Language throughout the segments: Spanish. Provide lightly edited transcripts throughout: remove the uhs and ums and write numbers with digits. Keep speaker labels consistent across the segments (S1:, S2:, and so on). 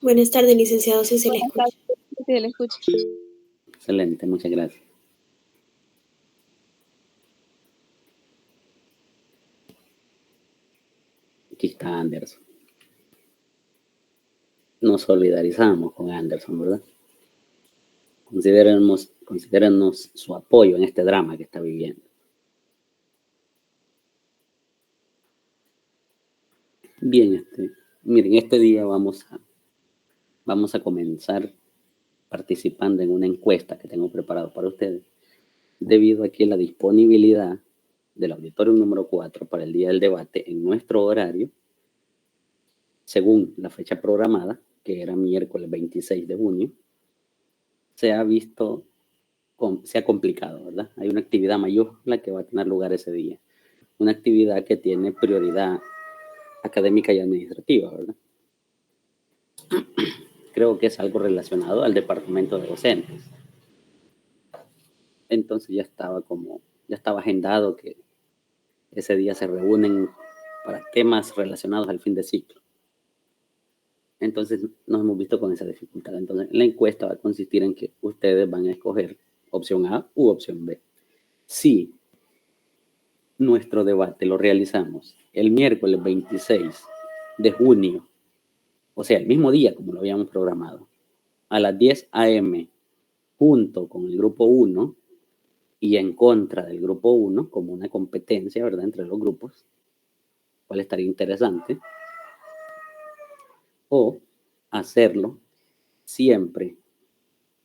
S1: Buenas tardes, licenciado, si se le
S2: Buenas
S1: escucha.
S2: tardes, sí, le escucho.
S3: Excelente, muchas gracias. Aquí está Anderson. Nos solidarizamos con Anderson, ¿verdad? Considérenos su apoyo en este drama que está viviendo. Bien, miren, este día vamos a comenzar participando en una encuesta que tengo preparado para ustedes, debido a que la disponibilidad del auditorio número 4 para el día del debate en nuestro horario, según la fecha programada, que era miércoles 26 de junio, se ha complicado, ¿verdad? Hay una actividad mayúscula que va a tener lugar ese día. Una actividad que tiene prioridad académica y administrativa, ¿verdad? Creo que es algo relacionado al departamento de docentes. Entonces ya estaba agendado que ese día se reúnen para temas relacionados al fin de ciclo. Entonces nos hemos visto con esa dificultad. Entonces la encuesta va a consistir en que ustedes van a escoger opción A u opción B. Si nuestro debate lo realizamos el miércoles 26 de junio, o sea, el mismo día como lo habíamos programado, a las 10 a.m., junto con el grupo 1 y en contra del grupo 1, como una competencia, ¿verdad?, entre los grupos, cuál estaría interesante, o hacerlo siempre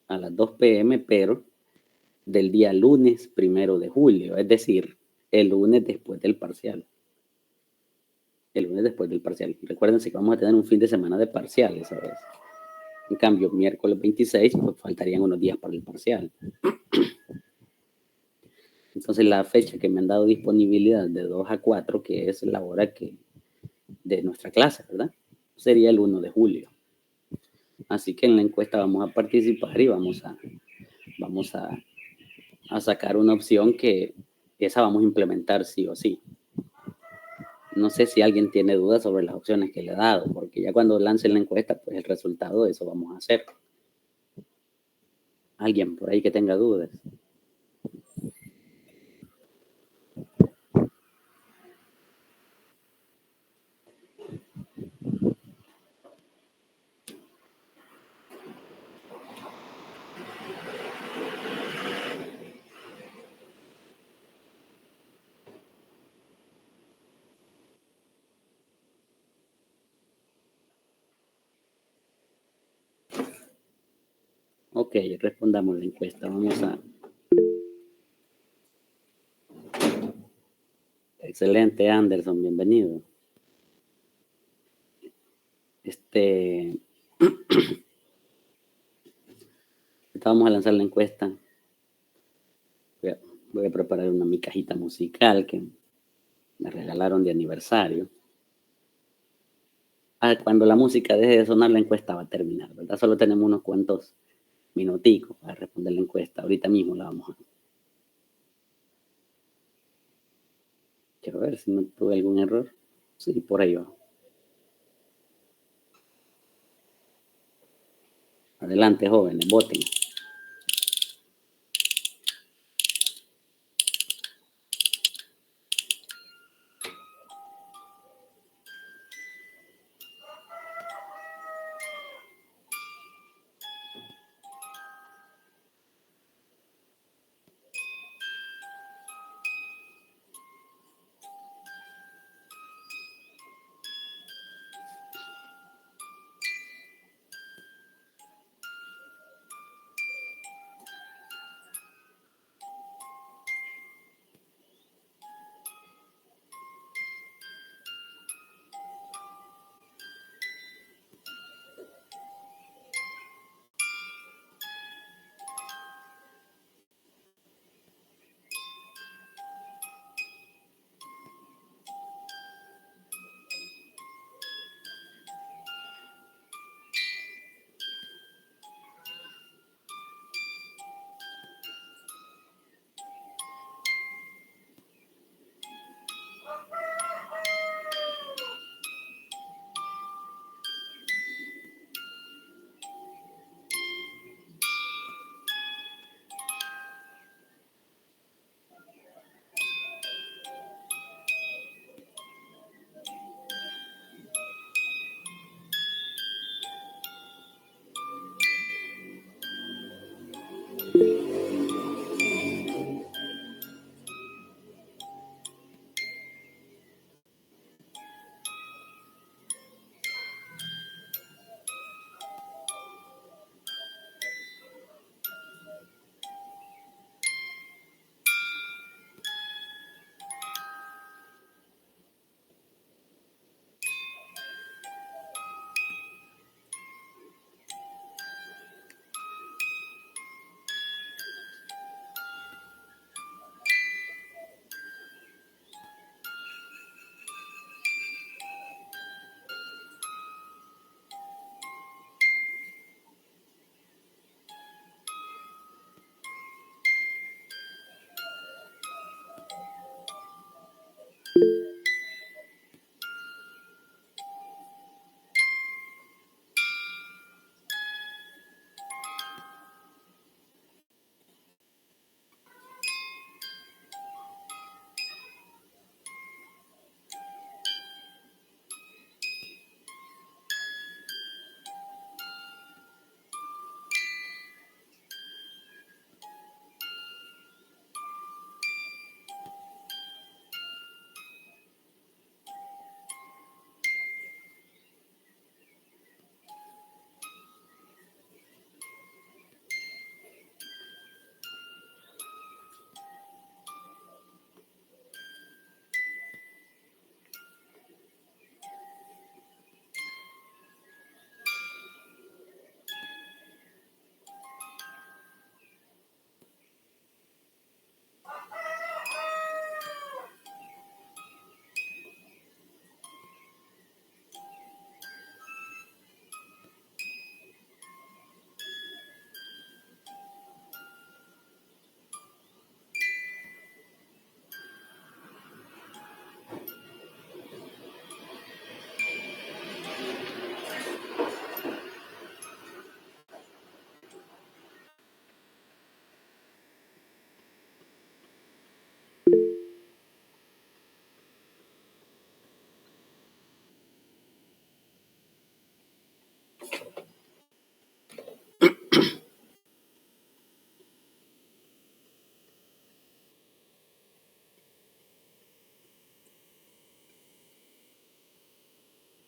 S3: a las 2 p.m., pero del día lunes 1 de julio, es decir, el lunes después del parcial. El lunes después del parcial. Recuérdense que vamos a tener un fin de semana de parciales, ¿sabes? En cambio, miércoles 26, pues faltarían unos días para el parcial. Entonces, la fecha que me han dado disponibilidad de 2 a 4, que es la hora de nuestra clase, ¿verdad?, sería el 1 de julio. Así que en la encuesta vamos a participar y vamos a sacar una opción que esa vamos a implementar sí o sí. No sé si alguien tiene dudas sobre las opciones que le he dado, porque ya cuando lancen la encuesta, pues el resultado de eso vamos a hacer. ¿Alguien por ahí que tenga dudas? Ok, respondamos la encuesta. Excelente, Anderson, bienvenido. Vamos a lanzar la encuesta. Voy a preparar mi cajita musical que me regalaron de aniversario. Cuando la música deje de sonar, la encuesta va a terminar, ¿verdad? Solo tenemos unos cuantos minuticos para responder la encuesta. Ahorita mismo la vamos a... Quiero ver si no tuve algún error. Sí, por ahí va. Adelante, jóvenes, voten.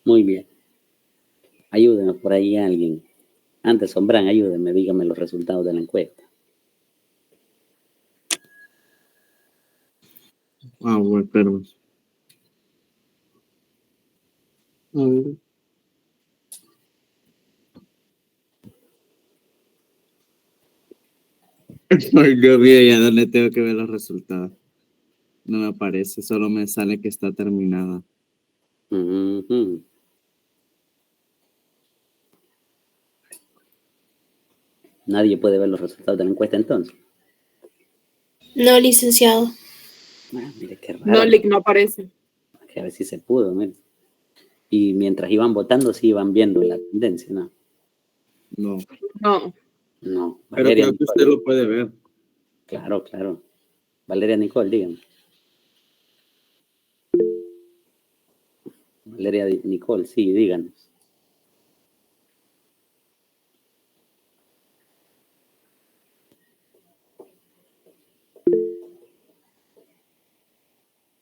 S3: Muy bien. Ayúdenme por ahí alguien. Antes, Sombran, ayúdenme, díganme los resultados de la encuesta.
S1: Bueno, espérame. A ver. Yo vi ya donde tengo que ver los resultados. No me aparece, solo me sale que está terminada.
S3: Uh-huh. Nadie puede ver los resultados de la encuesta entonces.
S2: No, licenciado.
S3: Mire qué raro.
S4: No, Lick, no aparece.
S3: Que a ver si se pudo, mire. Y mientras iban votando, sí iban viendo la tendencia, ¿no?
S1: No.
S4: No.
S3: No.
S1: Pero
S3: Valeria
S1: creo que
S3: Nicole.
S1: usted lo puede ver.
S3: Claro, claro. Valeria Nicole, díganme. Valeria Nicole, sí, díganos.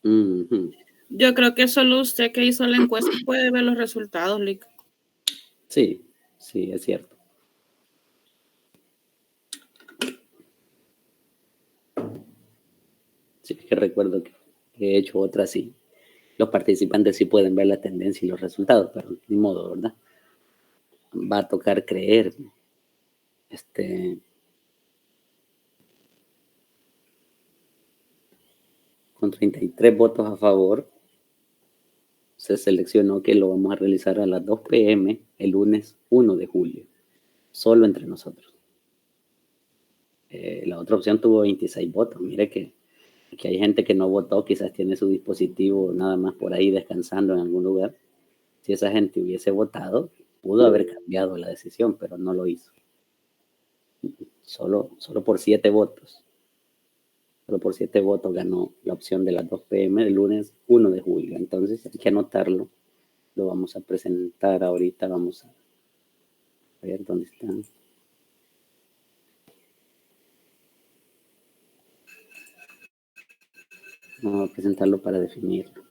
S3: Uh-huh.
S4: Yo creo que solo usted que hizo la encuesta puede ver los resultados, Lick.
S3: Sí, sí, es cierto. Sí, es que recuerdo que he hecho otra sí. Los participantes sí pueden ver la tendencia y los resultados, pero ni modo, ¿verdad? Va a tocar creer. Con 33 votos a favor, se seleccionó que lo vamos a realizar a las 2 p.m. el lunes 1 de julio, solo entre nosotros. La otra opción tuvo 26 votos. Mire que hay gente que no votó, quizás tiene su dispositivo nada más por ahí descansando en algún lugar. Si esa gente hubiese votado, pudo haber cambiado la decisión, pero no lo hizo. Solo por 7 votos. Solo por 7 votos ganó la opción de las 2 p.m. del lunes 1 de julio. Entonces hay que anotarlo. Lo vamos a presentar ahorita. Vamos a ver dónde están. Vamos a presentarlo para definirlo.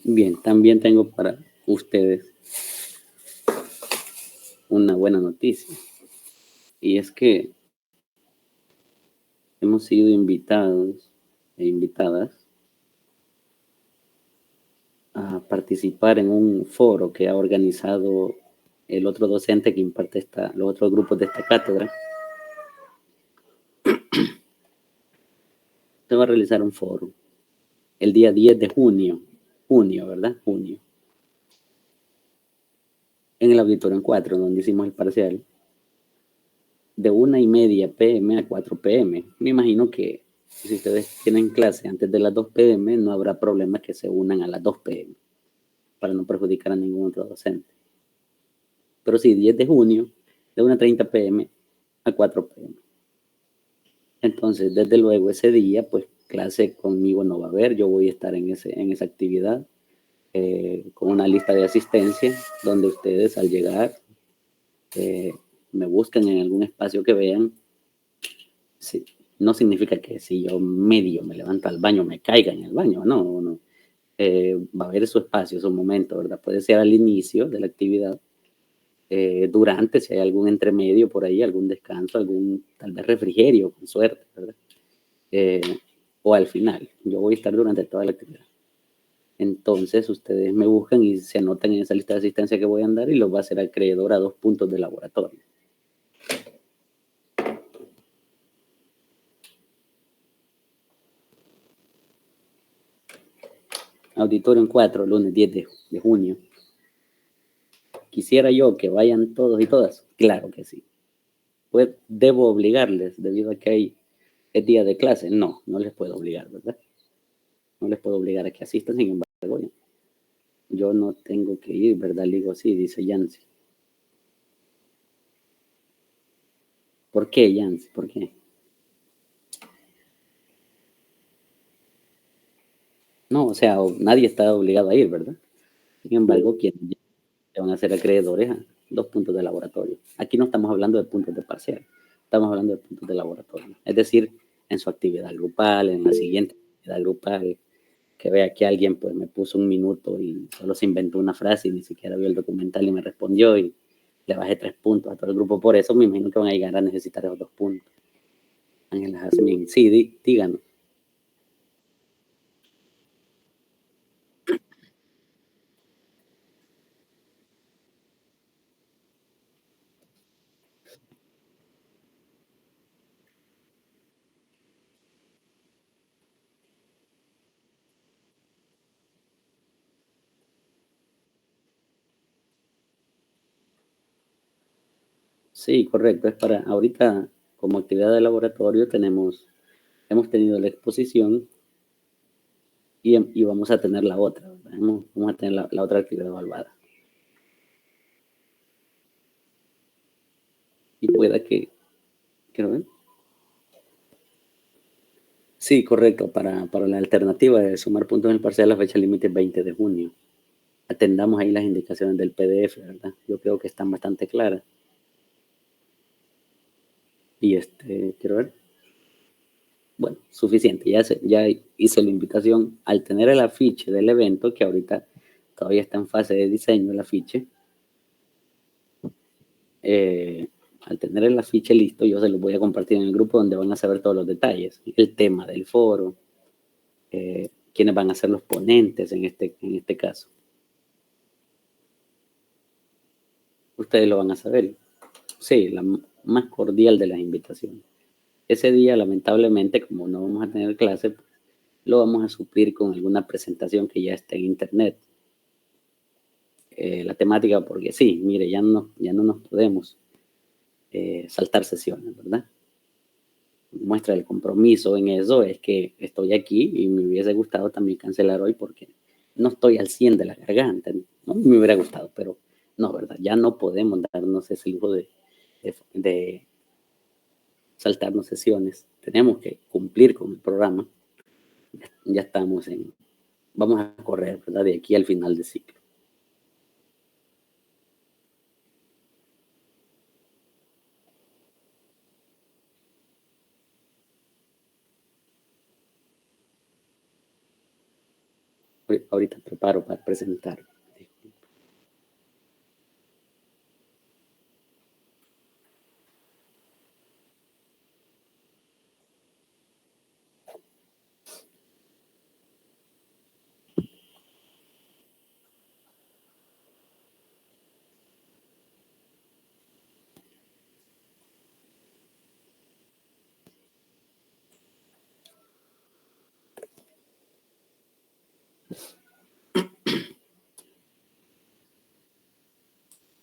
S3: Bien, también tengo para ustedes una buena noticia. Y es que hemos sido invitados e invitadas a participar en un foro que ha organizado el otro docente que imparte los otros grupos de esta cátedra. Se va a realizar un foro el día 10 de junio, ¿verdad? Junio. En el auditorio en 4, donde hicimos el parcial, de 1:30 p.m. a 4 p.m. Me imagino que si ustedes tienen clase antes de las 2 p.m., no habrá problema que se unan a las 2 p.m. para no perjudicar a ningún otro docente. Pero sí, 10 de junio, de 1:30 p.m. a 4 p.m. Entonces, desde luego, ese día, pues, clase conmigo no va a haber. Yo voy a estar en esa actividad con una lista de asistencia donde ustedes al llegar me buscan en algún espacio que vean. Sí, no significa que si yo medio me levanto al baño, me caiga en el baño, no. Va a haber su espacio, su momento, ¿verdad? Puede ser al inicio de la actividad, durante, si hay algún entremedio por ahí, algún descanso, algún tal vez refrigerio, con suerte, ¿verdad? O al final. Yo voy a estar durante toda la actividad. Entonces, ustedes me buscan y se anotan en esa lista de asistencia que voy a andar y los va a hacer acreedor a 2 puntos de laboratorio. Auditorio en 4, lunes 10 de junio. ¿Quisiera yo que vayan todos y todas? Claro que sí. Pues, ¿debo obligarles debido a que es día de clase? No, no les puedo obligar, ¿verdad? No les puedo obligar a que asistan, sin embargo, yo no tengo que ir, ¿verdad? Le digo, sí, dice Yancy. ¿Por qué, Yancy? ¿Por qué? No, o sea, nadie está obligado a ir, ¿verdad? Sin embargo, quienes van a ser acreedores a 2 puntos de laboratorio. Aquí no estamos hablando de puntos de parcial, estamos hablando de puntos de laboratorio. Es decir, en su actividad grupal, en la siguiente actividad grupal, que vea que alguien pues me puso 1 minuto y solo se inventó una frase y ni siquiera vio el documental y me respondió y le bajé 3 puntos a todo el grupo. Por eso me imagino que van a llegar a necesitar esos 2 puntos. Ángela Jazmín, sí, díganos. Sí, correcto. Es para ahorita, como actividad de laboratorio, hemos tenido la exposición y vamos a tener la otra. Vamos a tener la otra actividad evaluada. Y pueda que, quiero ver. Sí, correcto. Para la alternativa de sumar puntos en el parcial, la fecha límite es 20 de junio. Atendamos ahí las indicaciones del PDF, ¿verdad? Yo creo que están bastante claras. Y quiero ver. Bueno, suficiente. Ya hice la invitación. Al tener el afiche del evento, que ahorita todavía está en fase de diseño el afiche, al tener el afiche listo, yo se los voy a compartir en el grupo donde van a saber todos los detalles. El tema del foro, quiénes van a ser los ponentes en este caso. Ustedes lo van a saber. Sí, la más cordial de las invitaciones. Ese día, lamentablemente, como no vamos a tener clase, lo vamos a suplir con alguna presentación que ya está en internet. La temática, porque sí, mire, ya no nos podemos saltar sesiones, ¿verdad? Muestra el compromiso en eso es que estoy aquí y me hubiese gustado también cancelar hoy porque no estoy al 100 de la garganta, ¿no? Me hubiera gustado, pero no, ¿verdad? Ya no podemos darnos ese lujo de saltarnos sesiones. Tenemos que cumplir con el programa. Ya estamos vamos a correr, ¿verdad? De aquí al final del ciclo. Ahorita preparo para presentar.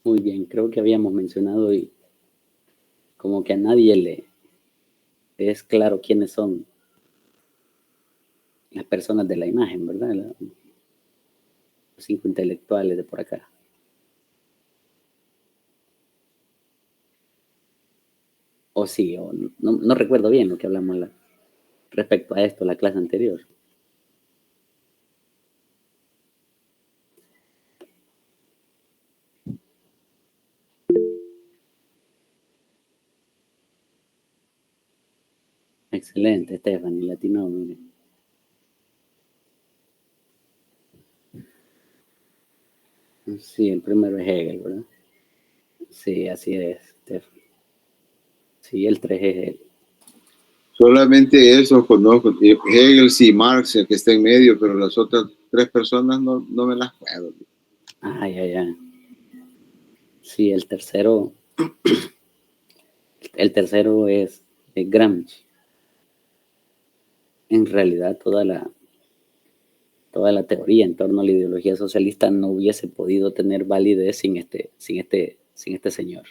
S3: Muy bien, creo que habíamos mencionado y como que a nadie le es claro quiénes son las personas de la imagen, ¿verdad? Los 5 intelectuales de por acá. O sí, o no recuerdo bien lo que hablamos respecto a esto, la clase anterior. Excelente, Stephanie, latino, mire. Sí, el primero es Hegel, ¿verdad? Sí, así es, Stephanie. Sí, el 3 es Hegel.
S5: Solamente eso conozco. Hegel y Marx, el que está en medio, pero las otras 3 personas no me las puedo.
S3: Ya. Sí, el tercero es Gramsci. En realidad, toda la teoría en torno a la ideología socialista no hubiese podido tener validez sin este señor.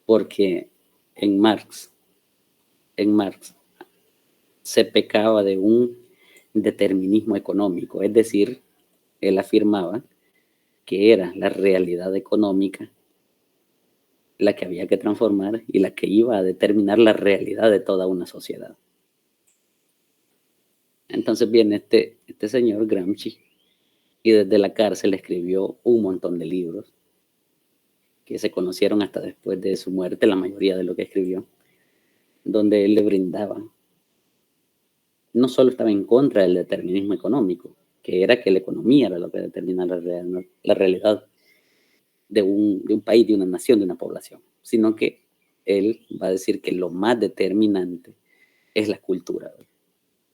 S3: Porque en Marx se pecaba de un determinismo económico, es decir, él afirmaba que era la realidad económica la que había que transformar y la que iba a determinar la realidad de toda una sociedad. Entonces viene este señor Gramsci y desde la cárcel escribió un montón de libros que se conocieron hasta después de su muerte, la mayoría de lo que escribió, donde él le brindaba, no solo estaba en contra del determinismo económico, que era que la economía era lo que determina la realidad de un país, de una nación, de una población, sino que él va a decir que lo más determinante es la cultura.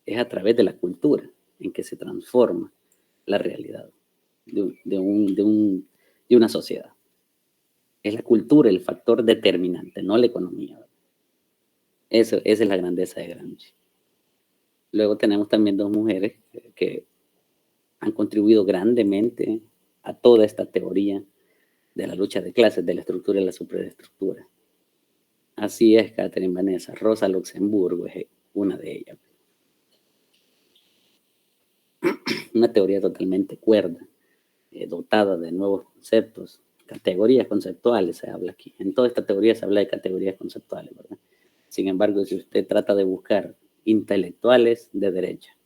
S3: Es a través de la cultura en que se transforma la realidad de una sociedad. Es la cultura el factor determinante, no la economía. Esa es la grandeza de Gramsci. Luego tenemos también 2 mujeres que han contribuido grandemente a toda esta teoría de la lucha de clases, de la estructura y la superestructura. Así es, Catherine Vanessa. Rosa Luxemburgo es una de ellas. Una teoría totalmente cuerda, dotada de nuevos conceptos, categorías conceptuales se habla aquí. En toda esta teoría se habla de categorías conceptuales, ¿verdad? Sin embargo, si usted trata de buscar intelectuales de derecha,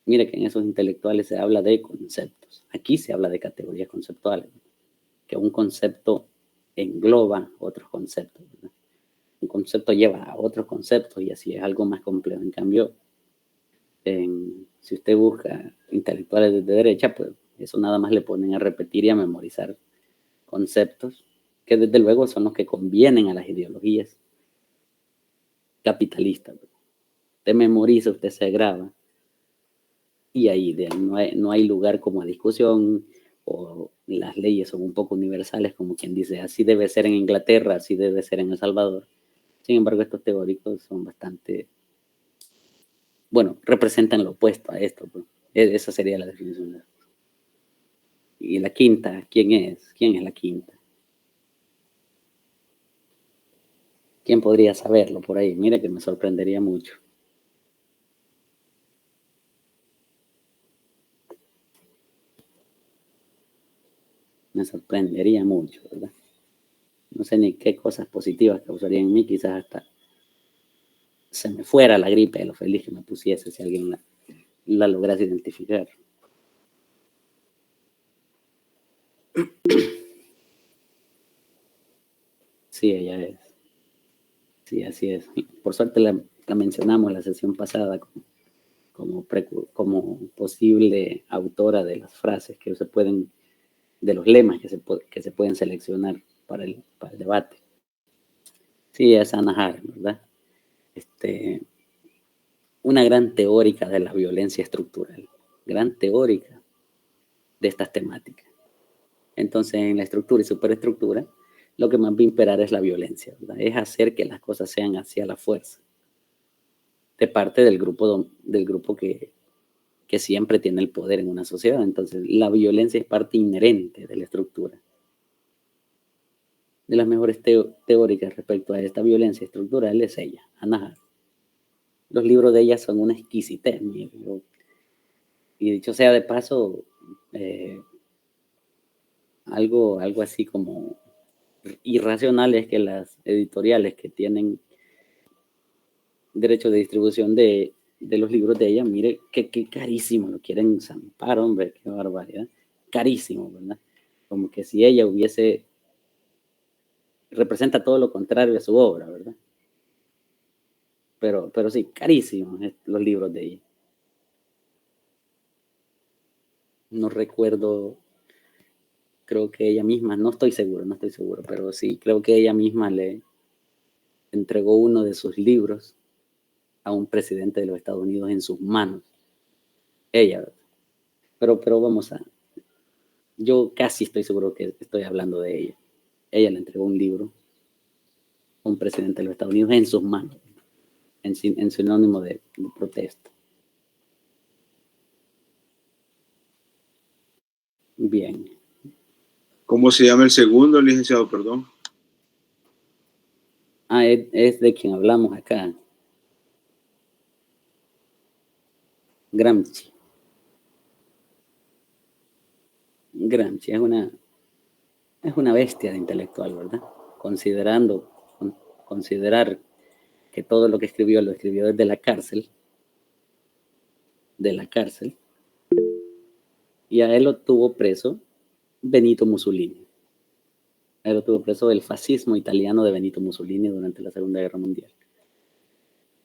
S3: mire que en esos intelectuales se habla de conceptos. Aquí se habla de categorías conceptuales, que un concepto engloba otros conceptos, ¿verdad? Un concepto lleva a otros conceptos y así es algo más complejo. En cambio, si usted busca intelectuales de derecha, pues eso nada más le ponen a repetir y a memorizar conceptos que desde luego son los que convienen a las ideologías capitalistas. Usted memoriza, usted se graba y ahí no hay lugar como a discusión, o las leyes son un poco universales, como quien dice, así debe ser en Inglaterra, así debe ser en El Salvador. Sin embargo, estos teóricos son bastante, bueno, representan lo opuesto a esto, pues. Esa sería la definición. Y la quinta, ¿quién es? ¿Quién es la quinta? ¿Quién podría saberlo por ahí? Mira que me sorprendería mucho. Me sorprendería mucho, ¿verdad? No sé ni qué cosas positivas causarían en mí, quizás hasta se me fuera la gripe de lo feliz que me pusiese si alguien la lograse identificar. Sí, ella es. Sí, así es. Por suerte la mencionamos la sesión pasada como posible autora de las frases que se pueden, de los lemas que se pueden seleccionar para el debate. Sí, es Hannah Arendt, ¿verdad? Una gran teórica de la violencia estructural, gran teórica de estas temáticas. Entonces, en la estructura y superestructura, lo que más va a imperar es la violencia, ¿verdad? Es hacer que las cosas sean hacia la fuerza, de parte del grupo que siempre tiene el poder en una sociedad. Entonces, la violencia es parte inherente de la estructura. De las mejores teóricas respecto a esta violencia estructural es ella, Hannah Arendt. Los libros de ella son una exquisitez, y dicho sea de paso, algo así como irracional es que las editoriales que tienen derecho de distribución de los libros de ella, mire qué carísimo, lo quieren zampar, hombre, qué barbaridad, carísimo, ¿verdad? Como que si ella representa todo lo contrario a su obra, ¿verdad? Pero sí, carísimos los libros de ella. No recuerdo, creo que ella misma, no estoy seguro, pero sí, creo que ella misma le entregó uno de sus libros a un presidente de los Estados Unidos en sus manos ella, ¿verdad? Pero vamos a, yo casi estoy seguro que estoy hablando de ella. Ella le entregó un libro a un presidente de los Estados Unidos en sus manos, en sinónimo de protesta. Bien.
S5: ¿Cómo se llama el segundo, licenciado? Perdón.
S3: Es de quien hablamos acá. Gramsci. Gramsci es una bestia de intelectual, ¿verdad? Considerar que todo lo que escribió lo escribió desde la cárcel, y a él lo tuvo preso Benito Mussolini. A él lo tuvo preso el fascismo italiano de Benito Mussolini durante la Segunda Guerra Mundial.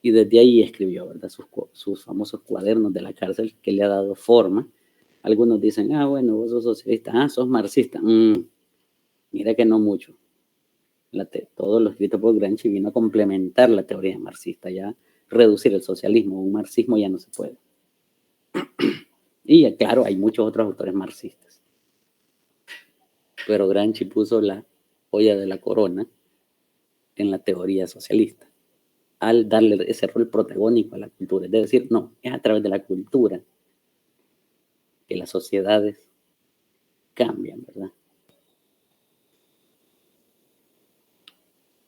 S3: Y desde ahí escribió, ¿verdad? Sus famosos cuadernos de la cárcel, que le ha dado forma. Algunos dicen, bueno, vos sos socialista, sos marxista. Mira que no mucho. Todo lo escrito por Gramsci vino a complementar la teoría marxista, ya reducir el socialismo. Un marxismo ya no se puede. Y claro, hay muchos otros autores marxistas. Pero Gramsci puso la joya de la corona en la teoría socialista, al darle ese rol protagónico a la cultura. Es decir, no, es a través de la cultura que las sociedades cambian, ¿verdad?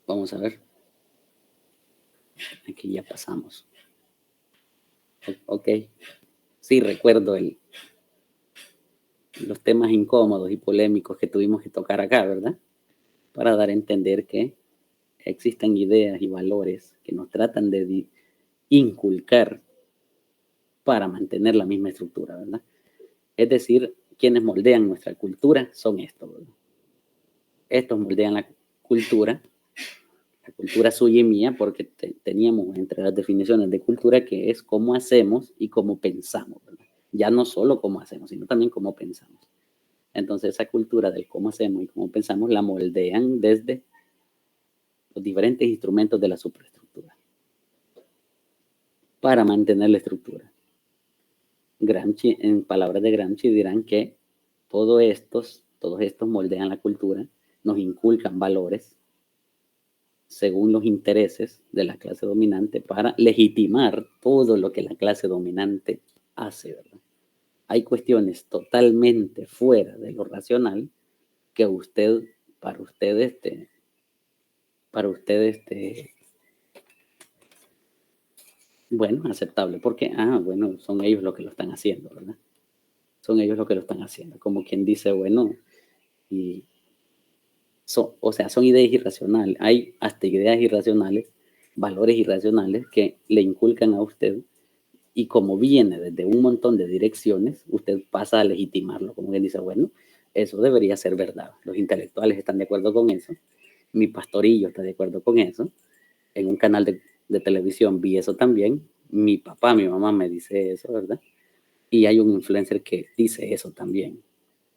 S3: Vamos a ver. Aquí ya pasamos. Ok. Sí, recuerdo los temas incómodos y polémicos que tuvimos que tocar acá, ¿verdad? Para dar a entender que existen ideas y valores que nos tratan de inculcar para mantener la misma estructura, ¿verdad? Es decir, quienes moldean nuestra cultura son estos, ¿verdad? Estos moldean la cultura suya y mía, porque teníamos entre las definiciones de cultura que es cómo hacemos y cómo pensamos, ¿verdad? Ya no solo cómo hacemos, sino también cómo pensamos. Entonces esa cultura del cómo hacemos y cómo pensamos la moldean desde los diferentes instrumentos de la superestructura para mantener la estructura. Gramsci, en palabras de Gramsci, dirán que todos estos moldean la cultura, nos inculcan valores según los intereses de la clase dominante para legitimar todo lo que la clase dominante hace, ¿verdad? Hay cuestiones totalmente fuera de lo racional que para usted bueno, aceptable, porque, bueno, son ellos los que lo están haciendo, ¿verdad? Son ellos los que lo están haciendo, como quien dice, bueno, y son ideas irracionales, hay hasta ideas irracionales, valores irracionales que le inculcan a usted, y como viene desde un montón de direcciones, usted pasa a legitimarlo, como quien dice, bueno, eso debería ser verdad, los intelectuales están de acuerdo con eso, mi pastorillo está de acuerdo con eso, en un canal de televisión vi eso también, mi papá, mi mamá me dice eso, ¿verdad? Y hay un influencer que dice eso también.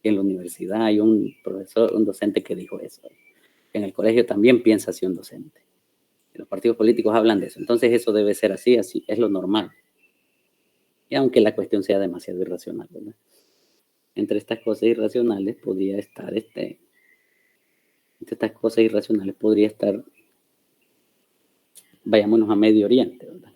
S3: En la universidad hay un profesor, un docente que dijo eso. En el colegio también piensa así un docente. Los partidos políticos hablan de eso. Entonces eso debe ser así es lo normal. Y aunque la cuestión sea demasiado irracional, ¿verdad? Entre estas cosas irracionales podría estar vayámonos a Medio Oriente, ¿verdad?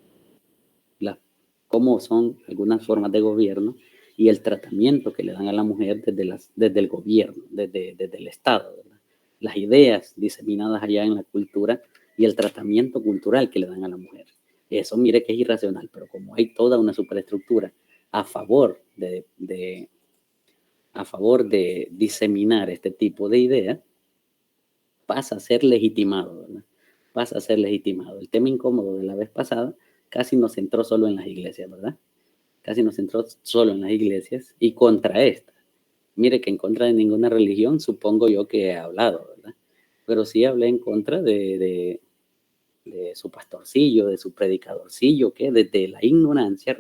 S3: Cómo son algunas formas de gobierno y el tratamiento que le dan a la mujer desde el gobierno, desde el Estado, ¿verdad? Las ideas diseminadas allá en la cultura y el tratamiento cultural que le dan a la mujer. Eso mire que es irracional, pero como hay toda una superestructura a favor de diseminar este tipo de ideas, pasa a ser legitimado, ¿verdad? Pasa a ser legitimado. El tema incómodo de la vez pasada casi nos centró solo en las iglesias, ¿verdad? Casi nos centró solo en las iglesias y contra esta. Mire que en contra de ninguna religión supongo yo que he hablado, ¿verdad? Pero sí hablé en contra de su pastorcillo, de su predicadorcillo, que desde la ignorancia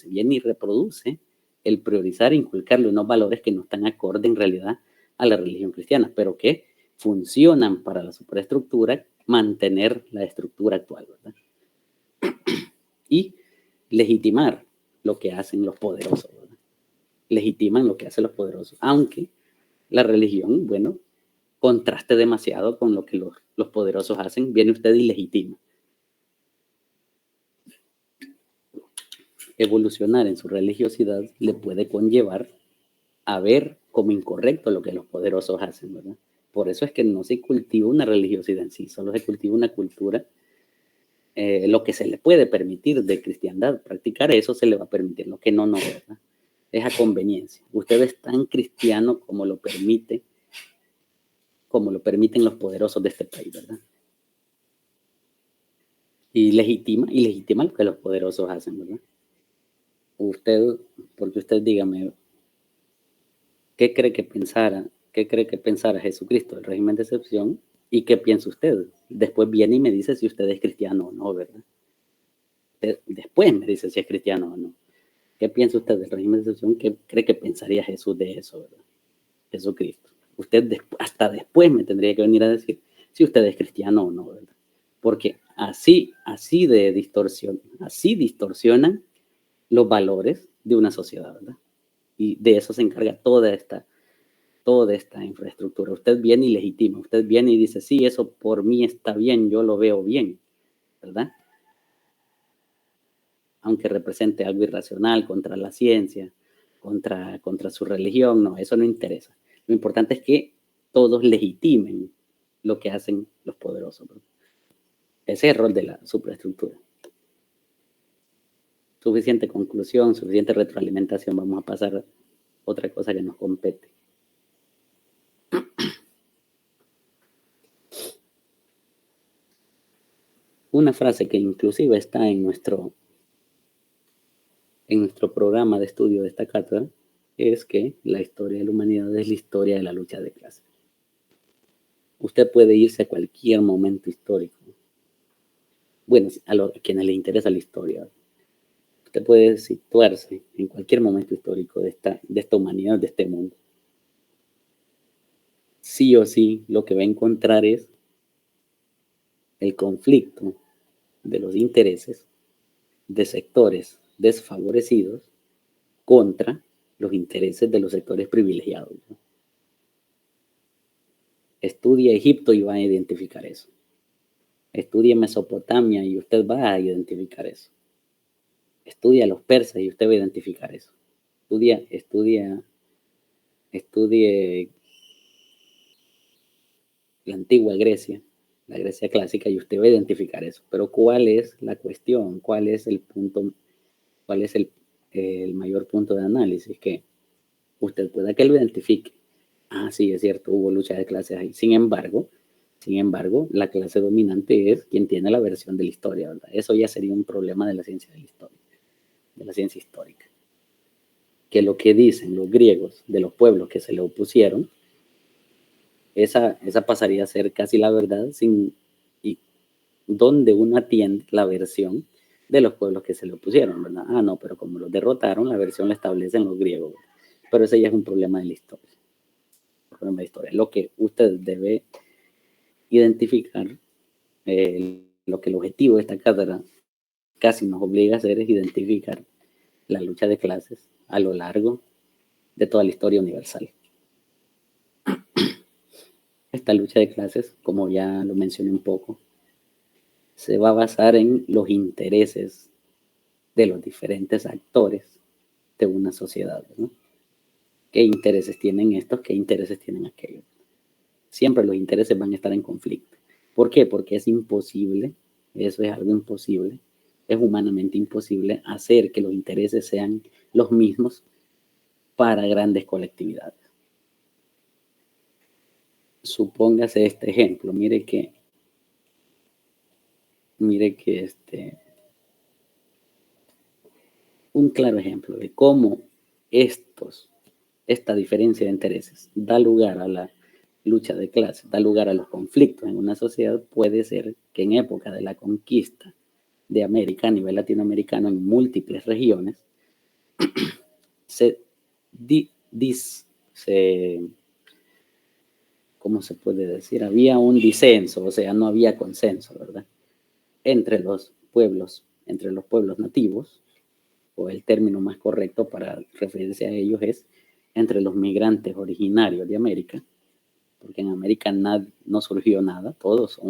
S3: viene y reproduce el priorizar e inculcarle unos valores que no están acorde en realidad a la religión cristiana, pero que funcionan para la superestructura mantener la estructura actual, ¿verdad? Y legitimar lo que hacen los poderosos, ¿verdad? Legitiman lo que hacen los poderosos, aunque la religión, bueno, contraste demasiado con lo que los poderosos hacen, viene usted y legitima. Evolucionar en su religiosidad le puede conllevar a ver como incorrecto lo que los poderosos hacen, ¿verdad? Por eso es que no se cultiva una religiosidad en sí, solo se cultiva una cultura, lo que se le puede permitir de cristiandad, practicar eso se le va a permitir, lo que no, ¿verdad? Es a conveniencia. Usted es tan cristiano como lo permiten los poderosos de este país, ¿verdad? Y legitima lo que los poderosos hacen, ¿verdad? Porque usted dígame, ¿qué cree que pensara Jesucristo del régimen de excepción? ¿Y qué piensa usted? Después viene y me dice si usted es cristiano o no, ¿verdad? Después me dice si es cristiano o no. ¿Qué piensa usted del régimen de excepción? ¿Qué cree que pensaría Jesús de eso, ¿verdad? Jesucristo. Usted hasta después me tendría que venir a decir si usted es cristiano o no, ¿verdad? Porque así distorsionan los valores de una sociedad, ¿verdad? Y de eso se encarga toda esta infraestructura. Usted viene y legitima, usted viene y dice, sí, eso por mí está bien, yo lo veo bien, ¿verdad? Aunque represente algo irracional contra la ciencia, contra su religión, no, eso no interesa. Lo importante es que todos legitimen lo que hacen los poderosos, ¿verdad? Ese es el rol de la superestructura. Suficiente conclusión, suficiente retroalimentación. Vamos a pasar a otra cosa que nos compete. Una frase que inclusive está en nuestro programa de estudio de esta cátedra es que la historia de la humanidad es la historia de la lucha de clases. Usted puede irse a cualquier momento histórico. Bueno, a quienes les interesa la historia. Usted puede situarse en cualquier momento histórico de esta humanidad, de este mundo. Sí o sí, lo que va a encontrar es el conflicto de los intereses de sectores desfavorecidos contra los intereses de los sectores privilegiados, ¿no? Estudia Egipto y va a identificar eso. Estudia Mesopotamia y usted va a identificar eso. Estudia a los persas y usted va a identificar eso. Estudie la antigua Grecia, la Grecia clásica, y usted va a identificar eso. Pero ¿cuál es la cuestión? ¿Cuál es el punto? ¿Cuál es el mayor punto de análisis? Que usted pueda que lo identifique. Ah, sí, es cierto, hubo lucha de clases ahí. Sin embargo, la clase dominante es quien tiene la versión de la historia, ¿verdad? Eso ya sería un problema de la ciencia de la historia, de la ciencia histórica. Que lo que dicen los griegos de los pueblos que se le opusieron, esa pasaría a ser casi la verdad, y donde uno atiende la versión de los pueblos que se le opusieron, ¿verdad? Ah, no, pero como los derrotaron, la versión la establecen los griegos, ¿verdad? Pero ese ya es un problema de la historia. Lo que usted debe identificar, lo que el objetivo de esta cátedra casi nos obliga a hacer es identificar la lucha de clases a lo largo de toda la historia universal. Esta lucha de clases, como ya lo mencioné un poco, se va a basar en los intereses de los diferentes actores de una sociedad, ¿no? ¿Qué intereses tienen estos? ¿Qué intereses tienen aquellos? Siempre los intereses van a estar en conflicto. ¿Por qué? Porque es imposible, eso es algo imposible, es humanamente imposible hacer que los intereses sean los mismos para grandes colectividades. Supóngase este ejemplo, mire que un claro ejemplo de cómo esta diferencia de intereses da lugar a la lucha de clases, da lugar a los conflictos en una sociedad. Puede ser que en época de la conquista de América a nivel latinoamericano en múltiples regiones ¿cómo se puede decir? Había un disenso, o sea, no había consenso, ¿verdad? Entre los pueblos nativos o el término más correcto para referirse a ellos es entre los migrantes originarios de América, porque en América no surgió nada, todos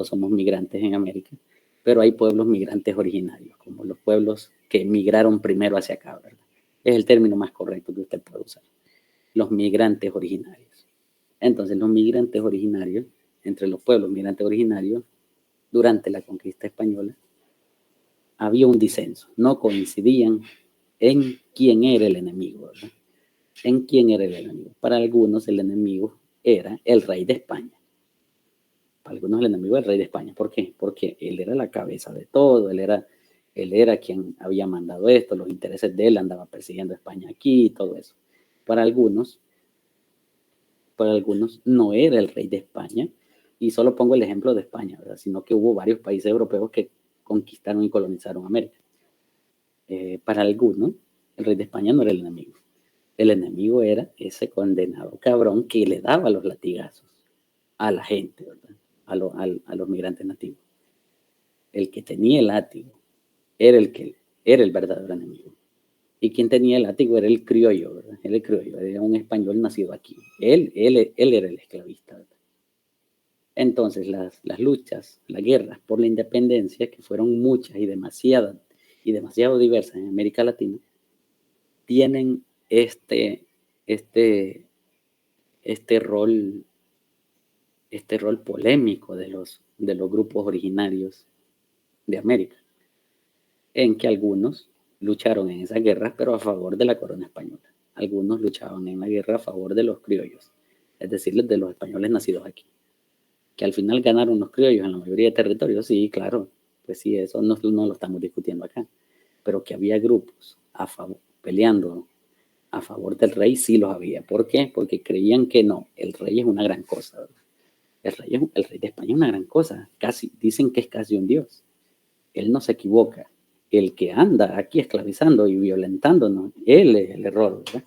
S3: somos migrantes en América, pero hay pueblos migrantes originarios, como los pueblos que migraron primero hacia acá, ¿verdad? Es el término más correcto que usted puede usar, los migrantes originarios. Entonces, los migrantes originarios, entre los pueblos migrantes originarios, durante la conquista española, había un disenso, no coincidían en quién era el enemigo, ¿verdad? En quién era el enemigo. Para algunos el enemigo era el rey de España. Para algunos el enemigo era el rey de España. ¿Por qué? Porque él era la cabeza de todo, él era quien había mandado esto, los intereses de él, andaba persiguiendo a España aquí y todo eso. Para algunos no era el rey de España, y solo pongo el ejemplo de España, ¿verdad? Sino que hubo varios países europeos que conquistaron y colonizaron América. Para algunos, el rey de España no era el enemigo. El enemigo era ese condenado cabrón que le daba los latigazos a la gente, ¿verdad? A los migrantes nativos. El que tenía el látigo era el verdadero enemigo. Y quien tenía el látigo era el criollo, ¿verdad? Era el criollo, era un español nacido aquí. Él era el esclavista, ¿verdad? Entonces, las luchas, las guerras por la independencia, que fueron muchas y demasiado diversas en América Latina, tienen este rol polémico de los grupos originarios de América, en que algunos lucharon en esas guerras, pero a favor de la corona española. Algunos luchaban en la guerra a favor de los criollos, es decir, de los españoles nacidos aquí. Que al final ganaron los criollos en la mayoría de territorios, sí, claro, pues sí, eso no lo estamos discutiendo acá, pero que había grupos peleando a favor del rey, sí los había. ¿Por qué? Porque creían que no, el rey es una gran cosa, ¿verdad? El rey de España es una gran cosa, dicen que es casi un dios, él no se equivoca, el que anda aquí esclavizando y violentándonos, él es el error, ¿verdad?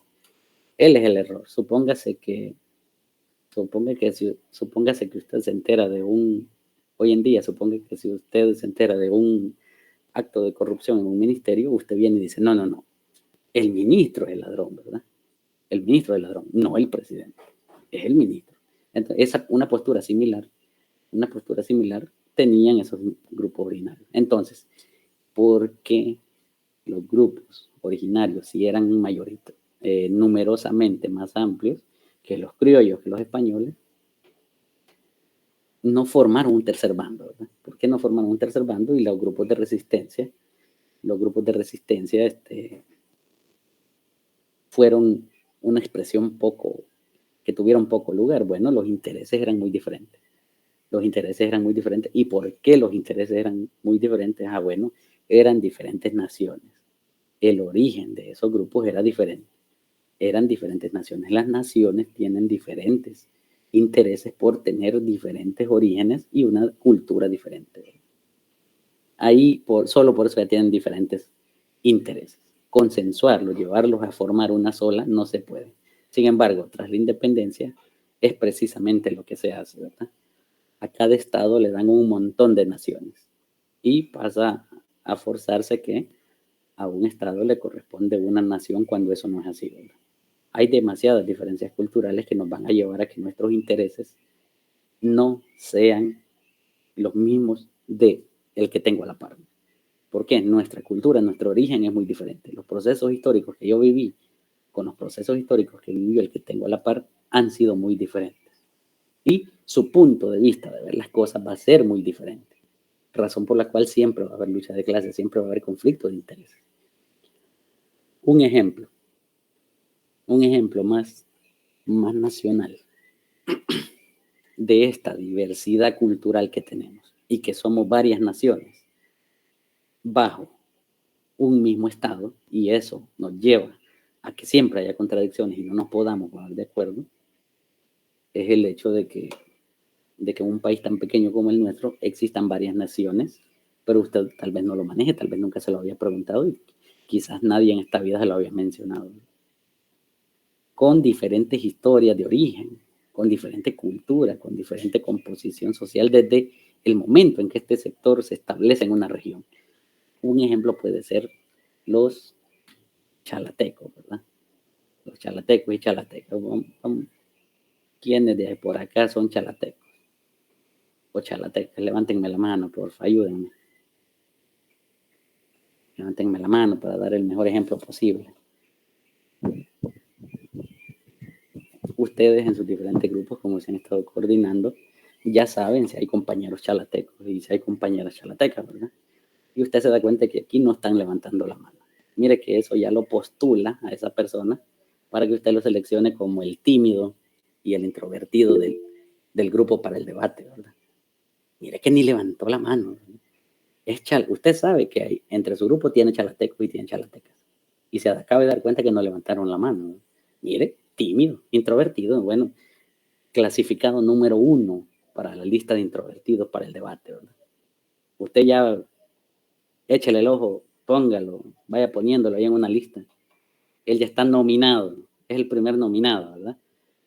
S3: Él es el error. Supóngase que usted se entera hoy en día, suponga que si usted se entera de un acto de corrupción en un ministerio, usted viene y dice, no, el ministro es el ladrón, ¿verdad? El ministro es el ladrón, no el presidente, es el ministro. Entonces, una postura similar tenían esos grupos originarios. Entonces, ¿por qué los grupos originarios, si eran numerosamente más amplios que los criollos, que los españoles, no formaron un tercer bando, ¿verdad? ¿Por qué no formaron un tercer bando? Y los grupos de resistencia fueron una expresión que tuvieron poco lugar. Bueno, los intereses eran muy diferentes. ¿Y por qué los intereses eran muy diferentes? Bueno, eran diferentes naciones. El origen de esos grupos era diferente. Eran diferentes naciones. Las naciones tienen diferentes intereses por tener diferentes orígenes y una cultura diferente. Ahí, solo por eso ya tienen diferentes intereses. Consensuarlos, llevarlos a formar una sola, no se puede. Sin embargo, tras la independencia, es precisamente lo que se hace, ¿verdad? A cada estado le dan un montón de naciones y pasa a forzarse que a un estado le corresponde una nación cuando eso no es así, ¿verdad? Hay demasiadas diferencias culturales que nos van a llevar a que nuestros intereses no sean los mismos de el que tengo a la par. ¿Por qué? Nuestra cultura, nuestro origen es muy diferente. Los procesos históricos que yo viví con los procesos históricos que vivió el que tengo a la par han sido muy diferentes. Y su punto de vista de ver las cosas va a ser muy diferente. Razón por la cual siempre va a haber lucha de clases, siempre va a haber conflicto de intereses. Un ejemplo más nacional de esta diversidad cultural que tenemos y que somos varias naciones bajo un mismo estado, y eso nos lleva a que siempre haya contradicciones y no nos podamos poner de acuerdo, es el hecho de que en un país tan pequeño como el nuestro existan varias naciones, pero usted tal vez no lo maneje, tal vez nunca se lo había preguntado y quizás nadie en esta vida se lo había mencionado. Con diferentes historias de origen, con diferente cultura, con diferente composición social desde el momento en que este sector se establece en una región. Un ejemplo puede ser los chalatecos, ¿verdad? Los chalatecos y chalatecas. ¿Quiénes de por acá son chalatecos o chalatecas? Levántenme la mano, por favor, ayúdenme. Levántenme la mano para dar el mejor ejemplo posible. Ustedes en sus diferentes grupos, como se han estado coordinando, ya saben si hay compañeros chalatecos y si hay compañeras chalatecas, ¿verdad? Y usted se da cuenta que aquí no están levantando la mano. Mire que eso ya lo postula a esa persona para que usted lo seleccione como el tímido y el introvertido del grupo para el debate, ¿verdad? Mire que ni levantó la mano. Usted sabe que hay, entre su grupo tiene chalatecos y tiene chalatecas. Y se acaba de dar cuenta que no levantaron la mano, ¿no? Mire, tímido, introvertido, bueno, clasificado número 1 para la lista de introvertidos para el debate, ¿verdad? Usted ya échele el ojo, póngalo, vaya poniéndolo ahí en una lista. Él ya está nominado, es el primer nominado, ¿verdad?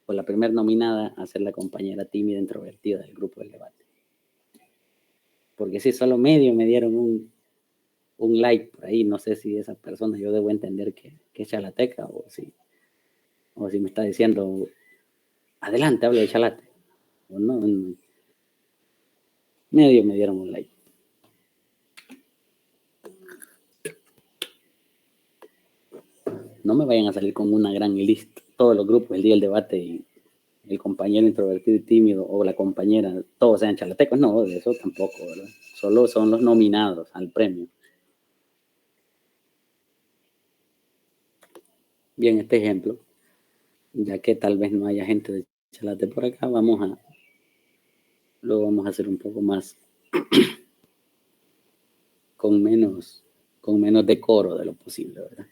S3: O la primera nominada a ser la compañera tímida introvertida del grupo del debate. Porque si solo medio me dieron un like por ahí, no sé si esa persona yo debo entender que es chalateca o si me está diciendo adelante, hable de chalate. O no, medio me dieron un like. No me vayan a salir con una gran lista, todos los grupos el día del debate y el compañero introvertido y tímido o la compañera, todos sean chalatecos. No, de eso tampoco, ¿verdad? Solo son los nominados al premio. Bien, este ejemplo, ya que tal vez no haya gente de chalate por acá, lo vamos a hacer un poco más con menos decoro de lo posible, ¿verdad?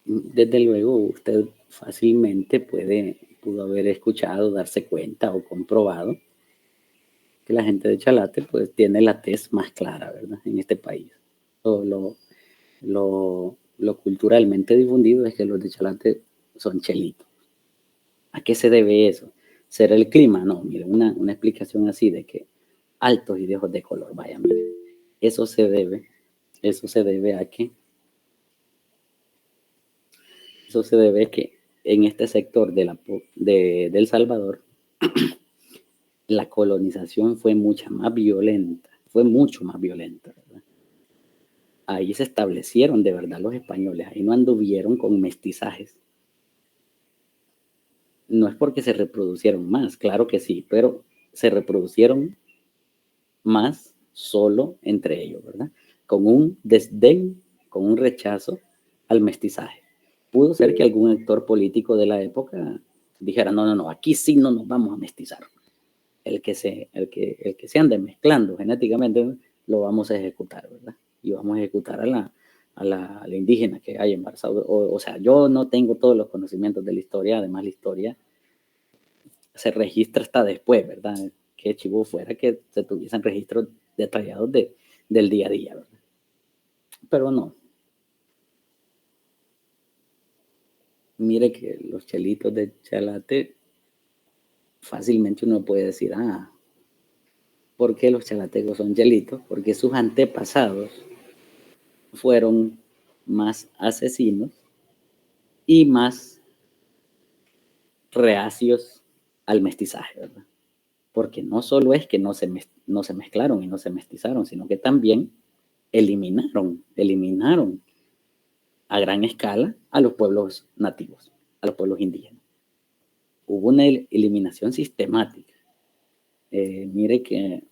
S3: Desde luego, usted fácilmente pudo haber escuchado, darse cuenta o comprobado que la gente de Chalate pues tiene la tez más clara, ¿verdad? En este país. Lo culturalmente difundido es que los de Chalate son chelitos. ¿A qué se debe eso? ¿Será el clima? No, mire, una explicación así de que altos y de ojos de color, vaya, mire. Eso se debe a que en este sector de El Salvador la colonización fue mucho más violenta, ¿verdad? Ahí se establecieron de verdad los españoles, ahí no anduvieron con mestizajes. No es porque se reproducieron más, claro que sí, pero se reproducieron más solo entre ellos, ¿verdad? Con un desdén, con un rechazo al mestizaje. Pudo ser que algún actor político de la época dijera, no, aquí sí no nos vamos a mestizar. El que se ande mezclando genéticamente lo vamos a ejecutar, ¿verdad? Y vamos a ejecutar a la indígena que hay embarazada. O sea, yo no tengo todos los conocimientos de la historia, además la historia se registra hasta después, ¿verdad? Qué chivo fuera que se tuviesen registros detallados del día a día, ¿verdad? Pero no. Mire que los chelitos de Chalate, fácilmente uno puede decir, ¿por qué los chalatecos son chelitos? Porque sus antepasados fueron más asesinos y más reacios al mestizaje, ¿verdad? Porque no solo es que no se mezclaron y no se mestizaron, sino que también eliminaron a gran escala a los pueblos nativos, a los pueblos indígenas. Hubo una eliminación sistemática. Mire que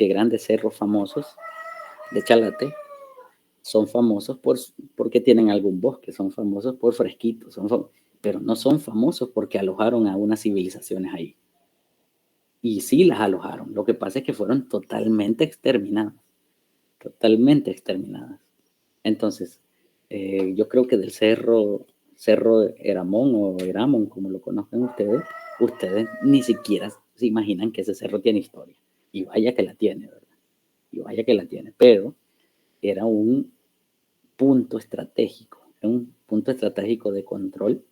S3: grandes cerros famosos de Chalate son famosos porque tienen algún bosque, son famosos por fresquitos, pero no son famosos porque alojaron a unas civilizaciones ahí. Y sí las alojaron, lo que pasa es que fueron totalmente exterminadas. Entonces, yo creo que del cerro Eramón o Eramón, como lo conozcan ustedes ni siquiera se imaginan que ese cerro tiene historia. Y vaya que la tiene, ¿verdad? Pero era un punto estratégico de control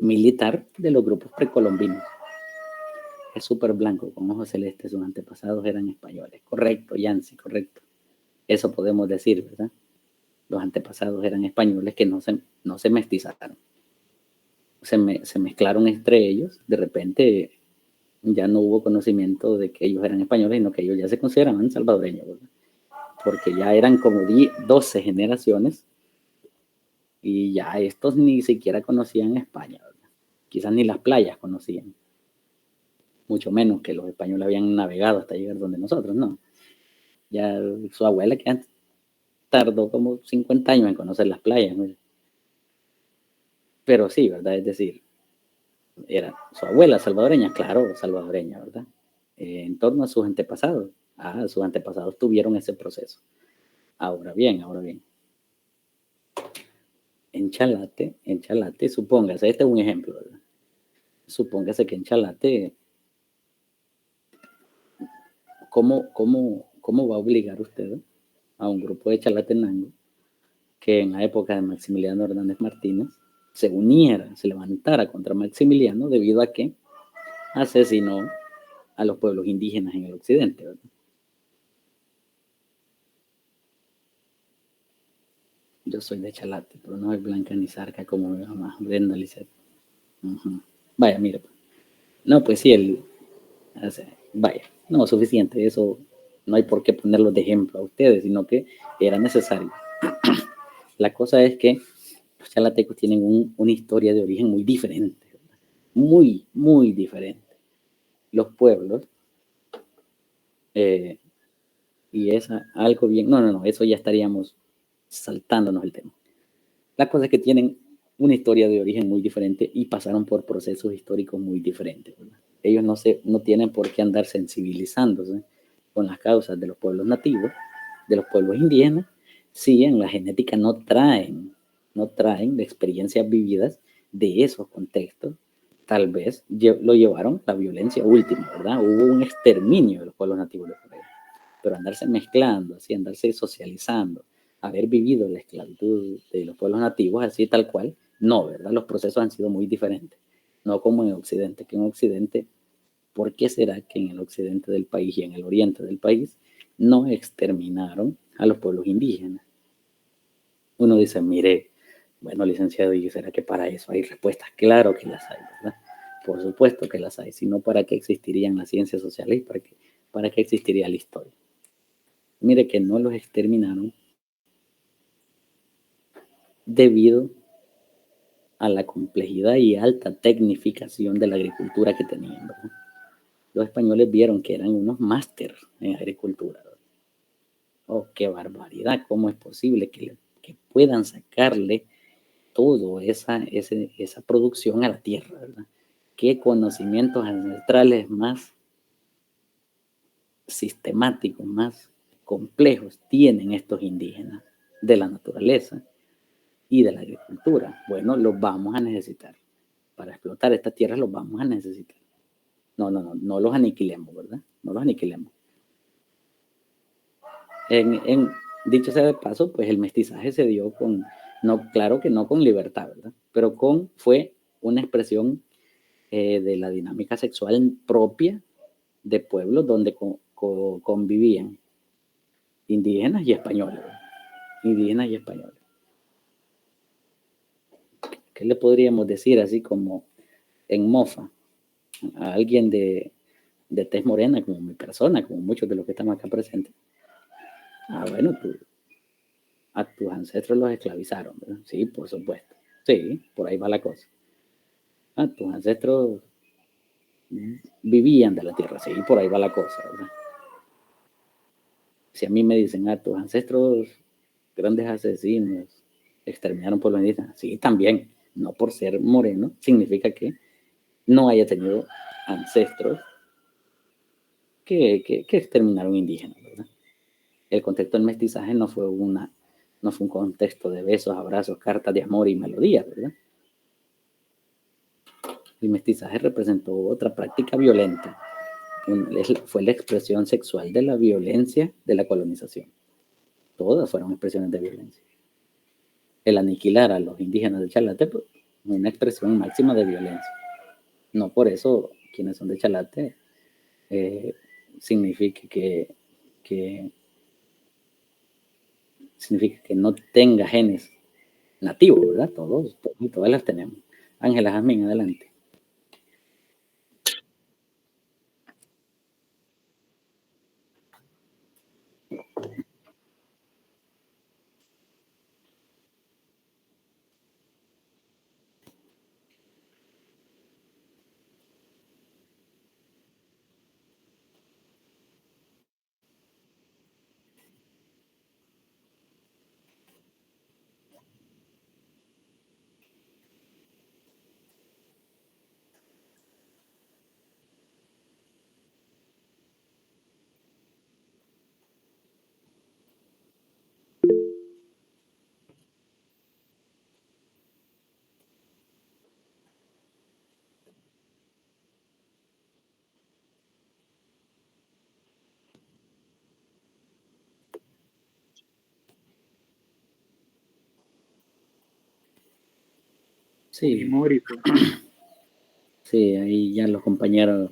S3: militar de los grupos precolombinos. El súper blanco con ojos celestes, sus antepasados eran españoles. Correcto, Yancy, correcto. Eso podemos decir, ¿verdad? Los antepasados eran españoles que no se mestizaron. Se mezclaron entre ellos. De repente ya no hubo conocimiento de que ellos eran españoles, sino que ellos ya se consideraban salvadoreños, ¿verdad? Porque ya eran como 12 generaciones y ya estos ni siquiera conocían España, ¿verdad? Quizás ni las playas conocían, mucho menos que los españoles habían navegado hasta llegar donde nosotros, ¿no? Ya su abuela, que antes tardó como 50 años en conocer las playas, ¿no? Pero sí, ¿verdad? Es decir, era su abuela salvadoreña, claro, salvadoreña, ¿verdad? En torno a sus antepasados. Sus antepasados tuvieron ese proceso. Ahora bien, en Chalate, supóngase, este es un ejemplo, ¿verdad? Supóngase que en Chalate, ¿cómo va a obligar usted a un grupo de chalatenango que en la época de Maximiliano Hernández Martínez se uniera, se levantara contra Maximiliano debido a que asesinó a los pueblos indígenas en el occidente, ¿verdad? Yo soy de Chalate, pero no soy blanca ni zarca como mi mamá, Brenda Lisset. Vaya, mira. No, pues sí, vaya, no, suficiente, eso no hay por qué ponerlos de ejemplo a ustedes, sino que era necesario. La cosa es que los chalatecos tienen una historia de origen muy diferente, ¿verdad? Muy, muy diferente. Los pueblos, y es algo bien, no, eso ya estaríamos saltándonos el tema. La cosa es que tienen una historia de origen muy diferente y pasaron por procesos históricos muy diferentes, ¿verdad? Ellos no tienen por qué andar sensibilizándose con las causas de los pueblos nativos, de los pueblos indígenas, si en la genética no traen de experiencias vividas de esos contextos. Tal vez lo llevaron la violencia última, ¿verdad? Hubo un exterminio de los pueblos nativos de Corea, pero andarse mezclando, así, andarse socializando, haber vivido la esclavitud de los pueblos nativos, así tal cual, no, ¿verdad? Los procesos han sido muy diferentes, no como en Occidente, que en Occidente, ¿por qué será que en el occidente del país y en el oriente del país no exterminaron a los pueblos indígenas? Uno dice, mire, bueno, licenciado, ¿y será que para eso hay respuestas? Claro que las hay, ¿verdad? Por supuesto que las hay, si no, ¿para qué existirían las ciencias sociales y para qué existiría la historia? Mire que no los exterminaron debido a la complejidad y alta tecnificación de la agricultura que tenían, ¿verdad? Los españoles vieron que eran unos másteres en agricultura, ¿verdad? Oh, qué barbaridad, ¿cómo es posible que puedan sacarle toda esa producción a la tierra, ¿verdad? Qué conocimientos ancestrales más sistemáticos, más complejos tienen estos indígenas de la naturaleza y de la agricultura. Bueno, los vamos a necesitar. Para explotar estas tierras los vamos a necesitar. No los aniquilemos, ¿verdad? No los aniquilemos. Dicho sea de paso, pues el mestizaje se dio claro que no con libertad, ¿verdad? Pero fue una expresión de la dinámica sexual propia de pueblos donde convivían indígenas y españoles, ¿verdad? Indígenas y españoles. ¿Qué le podríamos decir así como en mofa a alguien de tez morena como mi persona, como muchos de los que estamos acá presentes? Bueno, a tus ancestros los esclavizaron, ¿verdad? Sí, por supuesto. Sí, por ahí va la cosa. Tus ancestros vivían de la tierra, sí, por ahí va la cosa, ¿verdad? Si a mí me dicen, tus ancestros, grandes asesinos, exterminaron por los indígenas, sí, también, no por ser moreno, significa que no haya tenido ancestros que exterminaron indígenas, ¿verdad? El contexto del mestizaje no fue un contexto de besos, abrazos, cartas de amor y melodías, ¿verdad? El mestizaje representó otra práctica violenta. Fue la expresión sexual de la violencia de la colonización. Todas fueron expresiones de violencia. El aniquilar a los indígenas de Chalate, pues, una expresión máxima de violencia. No por eso quienes son de Chalate signifique que significa que no tenga genes nativos, ¿verdad? Todas las tenemos. Ángela, Jazmín, adelante. Sí, sí, ahí ya los compañeros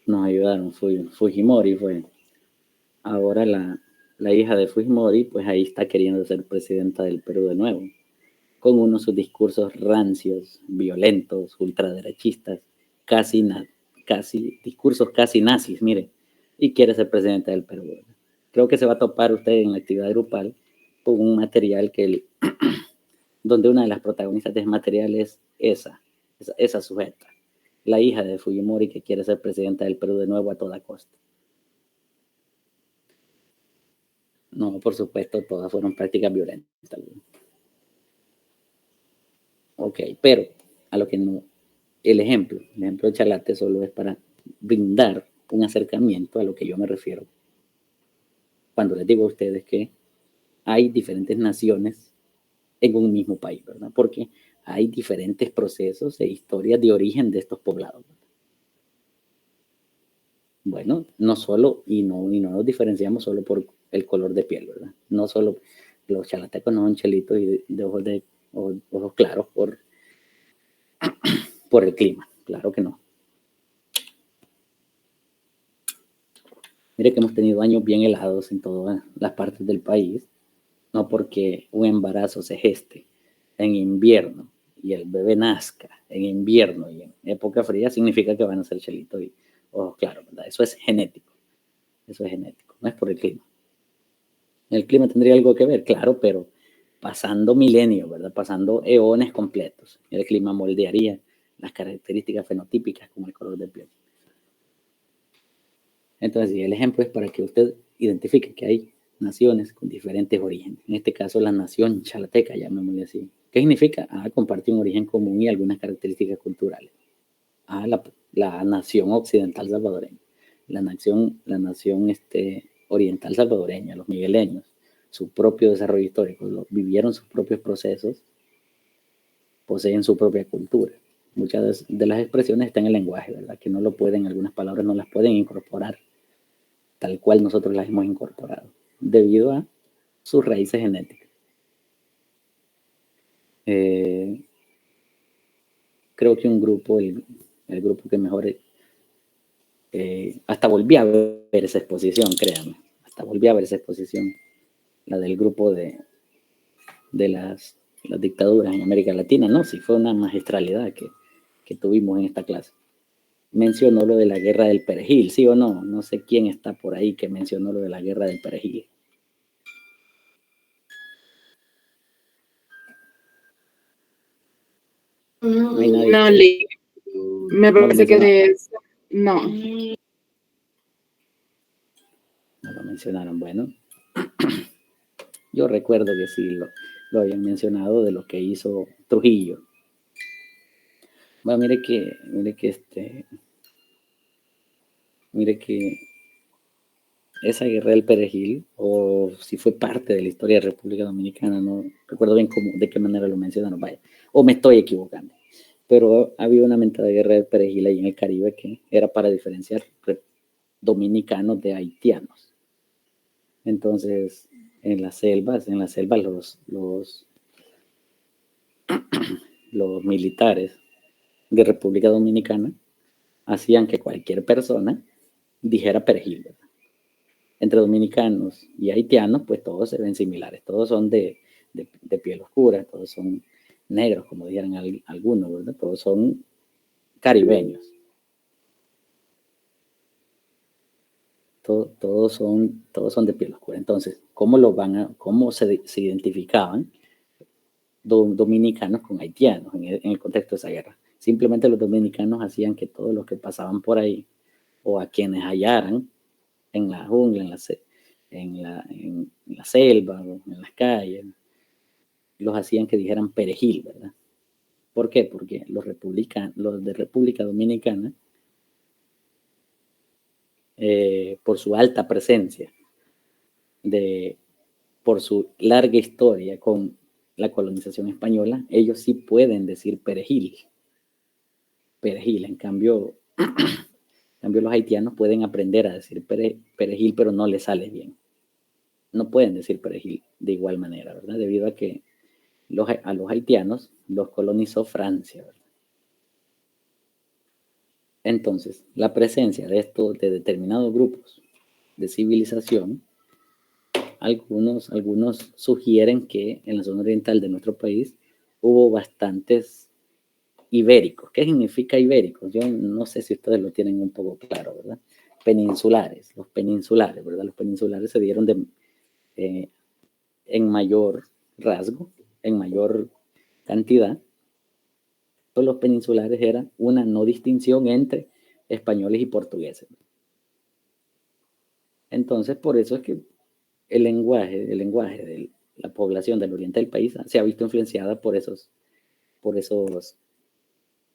S3: nos ayudaron. Fujimori fue. Ahora la hija de Fujimori, pues ahí está queriendo ser presidenta del Perú de nuevo, con uno de sus discursos rancios, violentos, ultraderechistas, discursos casi nazis, mire, y quiere ser presidenta del Perú. Creo que se va a topar usted en la actividad grupal con un material donde una de las protagonistas de ese material es esa sujeta, la hija de Fujimori que quiere ser presidenta del Perú de nuevo a toda costa. No, por supuesto, todas fueron prácticas violentas. Ok, pero a lo que no, el ejemplo de Chalate solo es para brindar un acercamiento a lo que yo me refiero cuando les digo a ustedes que hay diferentes naciones en un mismo país, ¿verdad? Porque hay diferentes procesos e historias de origen de estos poblados. Bueno, no solo, y no nos diferenciamos solo por el color de piel, ¿verdad? No solo los chalatecos no son chelitos y de ojos claros por el clima, claro que no. Mire que hemos tenido años bien helados en todas las partes del país, no porque un embarazo se geste en invierno y el bebé nazca en invierno y en época fría, significa que van a ser chelitos y ojos claros, ¿verdad? Eso es genético, no es por el clima. El clima tendría algo que ver, claro, pero pasando milenios, ¿verdad? Pasando eones completos, el clima moldearía las características fenotípicas como el color de piel. Entonces, el ejemplo es para que usted identifique que hay naciones con diferentes orígenes. En este caso, la nación chalateca, llamémosle así. ¿Qué significa? Compartir un origen común y algunas características culturales. La nación occidental salvadoreña. La nación oriental salvadoreña, los migueleños, su propio desarrollo histórico, vivieron sus propios procesos, poseen su propia cultura. Muchas de las expresiones están en el lenguaje, ¿verdad? Que no lo pueden, algunas palabras no las pueden incorporar tal cual nosotros las hemos incorporado, debido a sus raíces genéticas. Creo que un grupo, el grupo que mejor, hasta volví a ver esa exposición, créanme, la del grupo de las dictaduras en América Latina, no, sí fue una magistralidad que tuvimos en esta clase. Mencionó lo de la guerra del Perejil, ¿sí o no? No sé quién está por ahí que mencionó lo de la guerra del Perejil.
S2: No,
S6: me parece que no.
S3: No lo mencionaron, bueno. Yo recuerdo que sí lo habían mencionado de lo que hizo Trujillo. Bueno, mire que esa guerra del Perejil, o si fue parte de la historia de República Dominicana, no recuerdo bien de qué manera lo mencionaron, vaya, o me estoy equivocando, pero había una mentada guerra del Perejil ahí en el Caribe que era para diferenciar dominicanos de haitianos. Entonces, en las selvas los militares de República Dominicana hacían que cualquier persona dijera perejil, ¿verdad? entre dominicanos y haitianos, pues todos se ven similares, todos son de piel oscura, todos son negros, como dijeran algunos, ¿verdad? Todos son caribeños. Todos son de piel oscura. Entonces, ¿cómo se identificaban dominicanos con haitianos en el contexto de esa guerra? Simplemente los dominicanos hacían que todos los que pasaban por ahí, o a quienes hallaran en la jungla, en la selva, o en las calles, los hacían que dijeran perejil, ¿verdad? ¿Por qué? Porque los de República Dominicana, por su alta presencia, por su larga historia con la colonización española, ellos sí pueden decir perejil. En cambio, los haitianos pueden aprender a decir perejil, pero no les sale bien. No pueden decir perejil de igual manera, ¿verdad? Debido a que a los haitianos los colonizó Francia, ¿verdad? Entonces, la presencia de determinados grupos de civilización, algunos sugieren que en la zona oriental de nuestro país hubo bastantes ibéricos. ¿Qué significa ibéricos? Yo no sé si ustedes lo tienen un poco claro, ¿verdad? Los peninsulares, ¿verdad? Los peninsulares se dieron en mayor rasgo, en mayor cantidad. Pues los peninsulares eran una no distinción entre españoles y portugueses. Entonces, por eso es que el lenguaje de la población del oriente del país se ha visto influenciada por esos,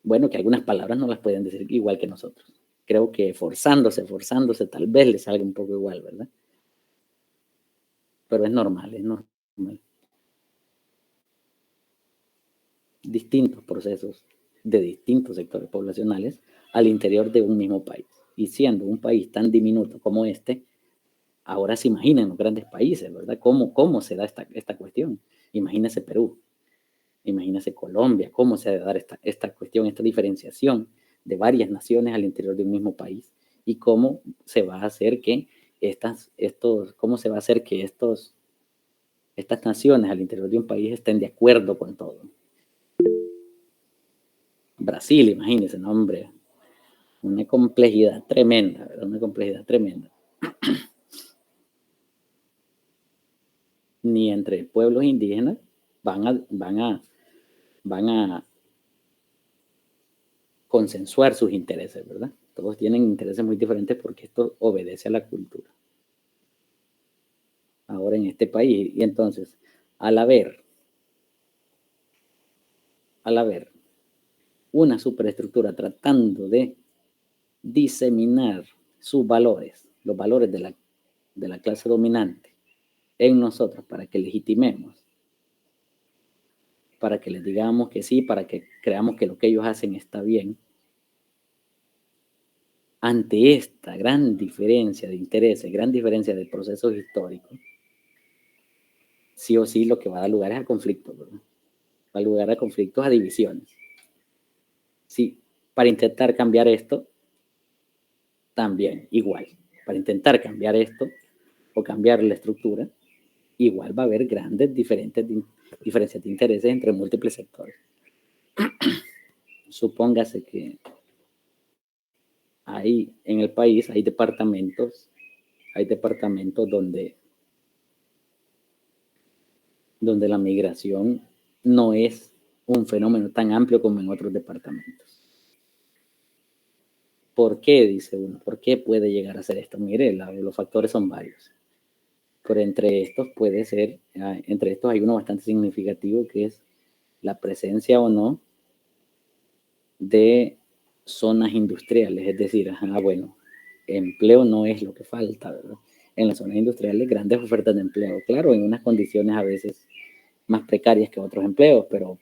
S3: bueno, que algunas palabras no las pueden decir igual que nosotros. Creo que forzándose, tal vez les salga un poco igual, ¿verdad? Pero es normal. Distintos procesos de distintos sectores poblacionales al interior de un mismo país. Y siendo un país tan diminuto como este, ahora se imaginen los grandes países, ¿verdad? ¿Cómo se da esta cuestión? Imagínese Perú, imagínese Colombia, cómo se va a dar esta cuestión, esta diferenciación de varias naciones al interior de un mismo país, y cómo se va a hacer que estas naciones al interior de un país estén de acuerdo con todo. Brasil, imagínense, no, hombre, una complejidad tremenda, ¿verdad? Una complejidad tremenda. Ni entre pueblos indígenas van a consensuar sus intereses, ¿verdad? Todos tienen intereses muy diferentes porque esto obedece a la cultura. Ahora en este país, y entonces, al haber una superestructura tratando de diseminar sus valores, los valores de la clase dominante en nosotros para que legitimemos, para que les digamos que sí, para que creamos que lo que ellos hacen está bien. Ante esta gran diferencia de intereses, gran diferencia de procesos históricos, sí o sí lo que va a dar lugar es a conflictos, ¿verdad? Va a dar lugar a conflictos, a divisiones. Sí, para intentar cambiar esto, también igual. Para intentar cambiar esto o cambiar la estructura, igual va a haber grandes diferencias de intereses entre múltiples sectores. Supóngase que en el país hay departamentos donde la migración no es un fenómeno tan amplio como en otros departamentos. ¿Por qué? Dice uno. ¿Por qué puede llegar a ser esto? Mire, los factores son varios. Pero entre estos hay uno bastante significativo, que es la presencia o no de zonas industriales. Es decir, bueno, empleo no es lo que falta, ¿verdad? En las zonas industriales, grandes ofertas de empleo. Claro, en unas condiciones a veces más precarias que otros empleos, pero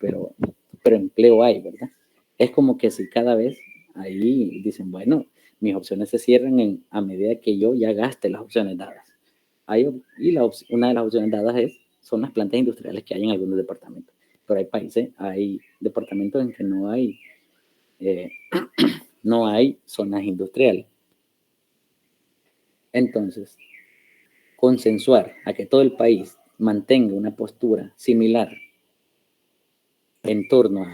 S3: empleo hay, ¿verdad? Es como que si cada vez ahí dicen, bueno, mis opciones se cierran a medida que yo ya gaste las opciones dadas. Una de las opciones dadas son las plantas industriales que hay en algunos departamentos. Pero hay departamentos en que no hay zonas industriales. Entonces, consensuar a que todo el país mantenga una postura similar en torno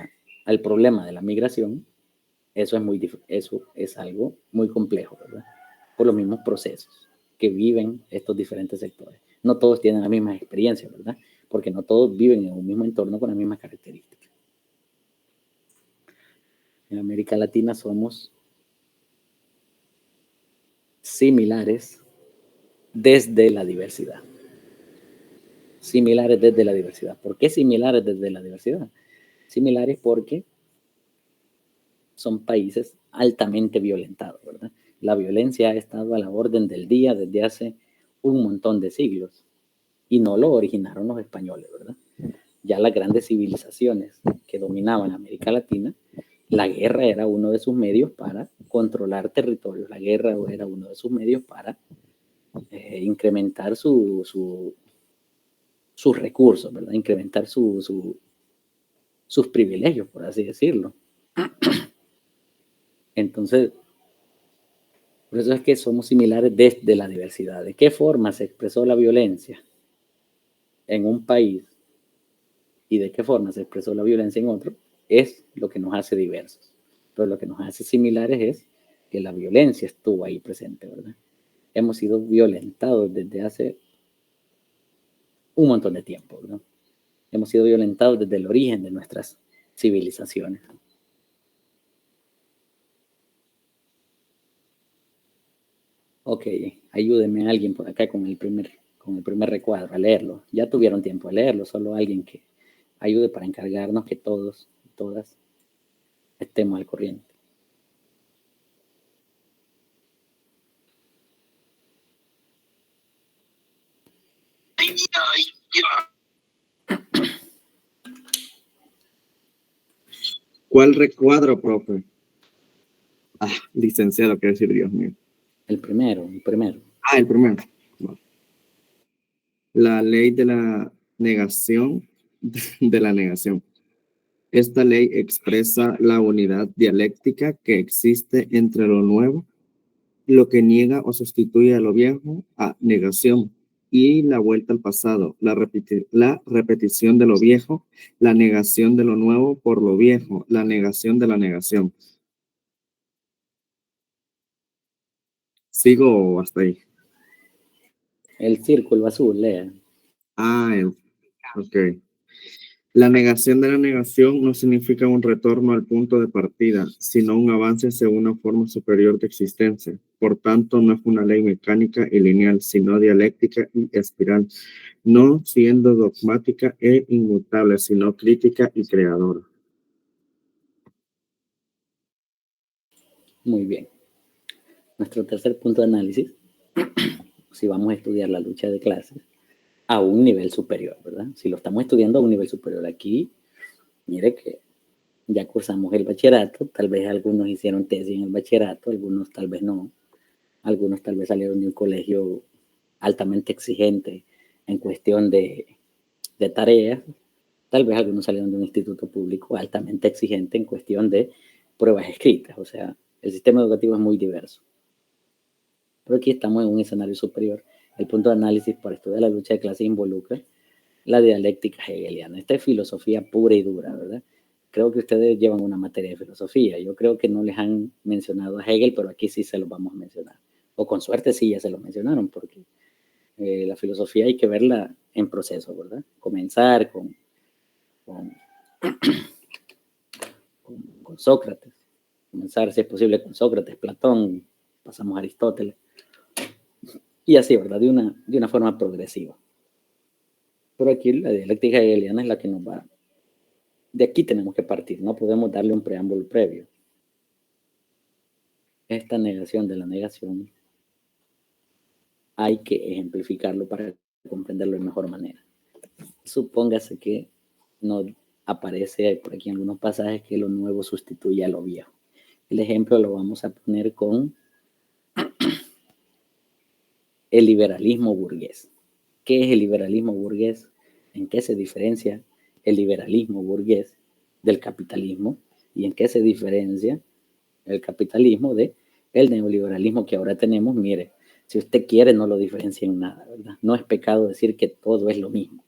S3: al problema de la migración, eso es algo muy complejo, ¿verdad? Por los mismos procesos que viven estos diferentes sectores. No todos tienen la misma experiencia, ¿verdad? Porque no todos viven en un mismo entorno con las mismas características. En América Latina somos similares desde la diversidad. Similares desde la diversidad. ¿Por qué similares desde la diversidad? Similares porque son países altamente violentados, ¿verdad? La violencia ha estado a la orden del día desde hace un montón de siglos y no lo originaron los españoles, ¿verdad? Ya las grandes civilizaciones que dominaban América Latina, la guerra era uno de sus medios para controlar territorios, la guerra era uno de sus medios para incrementar sus recursos, ¿verdad? Incrementar sus privilegios, por así decirlo. Entonces, por eso es que somos similares desde la diversidad. ¿De qué forma se expresó la violencia en un país y de qué forma se expresó la violencia en otro? Es lo que nos hace diversos. Pero lo que nos hace similares es que la violencia estuvo ahí presente, ¿verdad? Hemos sido violentados desde hace un montón de tiempo, ¿verdad? Hemos sido violentados desde el origen de nuestras civilizaciones. Ok, ayúdenme a alguien por acá con el primer recuadro a leerlo. Ya tuvieron tiempo de leerlo, solo alguien que ayude para encargarnos que todos y todas estemos al corriente.
S1: ¿Cuál recuadro, profe? Licenciado, quiero decir, Dios mío.
S3: El primero.
S1: El primero. Bueno. La ley de la negación de la negación. Esta ley expresa la unidad dialéctica que existe entre lo nuevo, lo que niega o sustituye a lo viejo, a negación, y la vuelta al pasado, la repetición de lo viejo, la negación de lo nuevo por lo viejo, la negación de la negación. ¿Sigo hasta ahí?
S3: El círculo azul, lea.
S1: Ok. La negación de la negación no significa un retorno al punto de partida, sino un avance hacia una forma superior de existencia. Por tanto, no es una ley mecánica y lineal, sino dialéctica y espiral, no siendo dogmática e inmutable, sino crítica y creadora.
S3: Muy bien. Nuestro tercer punto de análisis, si vamos a estudiar la lucha de clases a un nivel superior, ¿verdad? Si lo estamos estudiando a un nivel superior aquí, mire que ya cursamos el bachillerato, tal vez algunos hicieron tesis en el bachillerato, algunos tal vez no, algunos tal vez salieron de un colegio altamente exigente en cuestión de tareas, tal vez algunos salieron de un instituto público altamente exigente en cuestión de pruebas escritas, o sea, el sistema educativo es muy diverso. Pero aquí estamos en un escenario superior. El punto de análisis para estudiar la lucha de clases involucra la dialéctica hegeliana. Esta es filosofía pura y dura, ¿verdad? Creo que ustedes llevan una materia de filosofía. Yo creo que no les han mencionado a Hegel, pero aquí sí se los vamos a mencionar. O con suerte sí ya se los mencionaron, porque la filosofía hay que verla en proceso, ¿verdad? Comenzar con Sócrates. Comenzar, si es posible, con Sócrates, Platón, pasamos a Aristóteles. Y así, ¿verdad? De una forma progresiva. Pero aquí la dialéctica hegeliana es la que nos va. De aquí tenemos que partir, no podemos darle un preámbulo previo. Esta negación de la negación hay que ejemplificarlo para comprenderlo de mejor manera. Supóngase que nos aparece por aquí en algunos pasajes que lo nuevo sustituye a lo viejo. El ejemplo lo vamos a poner con el liberalismo burgués. ¿Qué es el liberalismo burgués? ¿En qué se diferencia el liberalismo burgués del capitalismo? ¿Y en qué se diferencia el capitalismo del neoliberalismo que ahora tenemos? Mire, Si usted quiere, no lo diferencia en nada, ¿verdad? No es pecado decir que todo es lo mismo,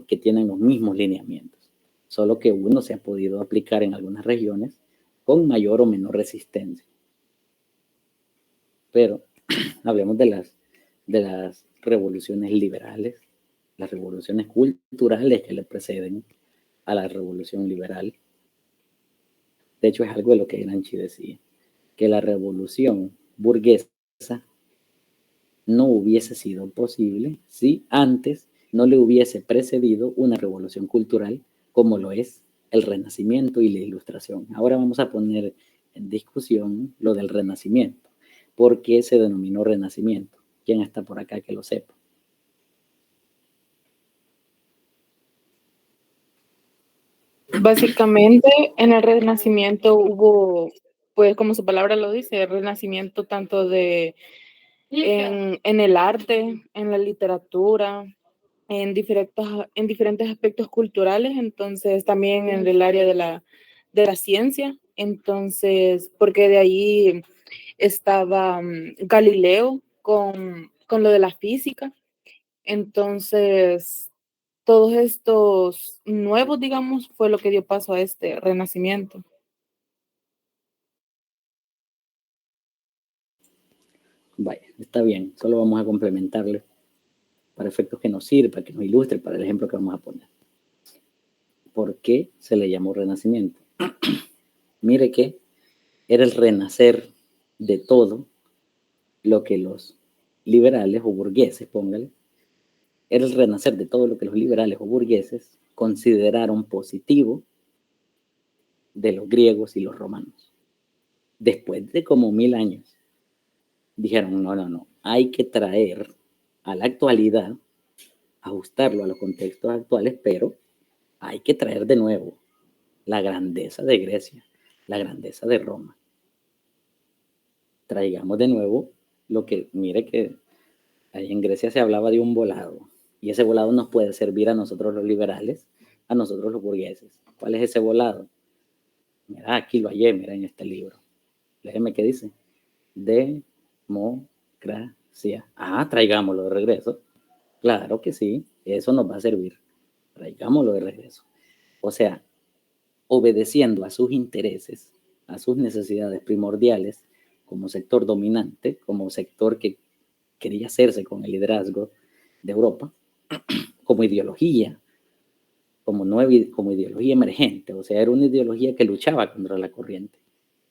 S3: que tienen los mismos lineamientos, solo que uno se ha podido aplicar en algunas regiones con mayor o menor resistencia. Pero hablemos de las revoluciones liberales, las revoluciones culturales que le preceden a la revolución liberal. De hecho, es algo de lo que Gramsci decía, que la revolución burguesa no hubiese sido posible si antes no le hubiese precedido una revolución cultural como lo es el Renacimiento y la Ilustración. Ahora vamos a poner en discusión lo del Renacimiento. ¿Por qué se denominó Renacimiento? ¿Quién está por acá que lo sepa?
S6: Básicamente, en el Renacimiento hubo, pues como su palabra lo dice, renacimiento tanto en el arte, en la literatura, en diferentes aspectos culturales, entonces también en el área de la ciencia, entonces, porque de ahí estaba Galileo con lo de la física, entonces todos estos nuevos, digamos, fue lo que dio paso a este renacimiento.
S3: Vaya, está bien, solo vamos a complementarle para efectos que nos sirva, que nos ilustre para el ejemplo que vamos a poner. ¿Por qué se le llamó Renacimiento? Mire que era el renacer de todo lo que los liberales o burgueses, póngale, era el renacer de todo lo que los liberales o burgueses consideraron positivo de los griegos y los romanos. Después de como 1000 años, dijeron, no, hay que traer a la actualidad, ajustarlo a los contextos actuales, pero hay que traer de nuevo la grandeza de Grecia, la grandeza de Roma. Traigamos de nuevo lo que, mire que ahí en Grecia se hablaba de un volado, y ese volado nos puede servir a nosotros los liberales, a nosotros los burgueses. ¿Cuál es ese volado? Mira, aquí lo hallé, mira en este libro. Léeme qué dice. Democracia. Ah, traigámoslo de regreso. Claro que sí, eso nos va a servir. Traigámoslo de regreso. O sea, obedeciendo a sus intereses, a sus necesidades primordiales, como sector dominante, como sector que quería hacerse con el liderazgo de Europa, como ideología, como ideología emergente, o sea, era una ideología que luchaba contra la corriente.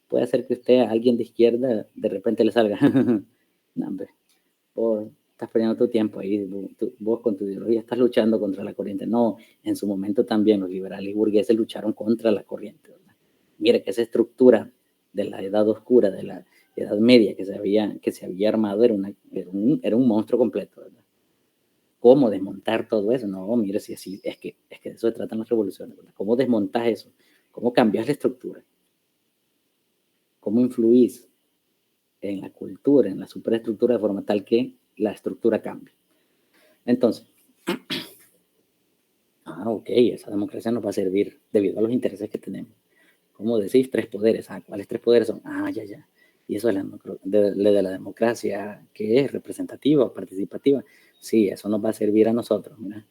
S3: Puede hacer que usted a alguien de izquierda de repente le salga, no, hombre, vos estás perdiendo tu tiempo ahí, vos con tu ideología estás luchando contra la corriente. No, en su momento también los liberales y burgueses lucharon contra la corriente, ¿verdad? Mire que esa estructura de la edad oscura, de la edad media que se había armado era un monstruo completo, ¿verdad? ¿Cómo desmontar todo eso? No, mire, si así, es que de eso se tratan las revoluciones, ¿verdad? ¿Cómo desmontas eso? ¿Cómo cambias la estructura? ¿Cómo influís en la cultura, en la superestructura de forma tal que la estructura cambie? Entonces, ok, esa democracia nos va a servir debido a los intereses que tenemos. ¿Cómo decís? 3 poderes. ¿Cuáles 3 poderes son? Ya. Y eso es de la democracia, ¿qué es? ¿Representativa o participativa? Sí, eso nos va a servir a nosotros, mira.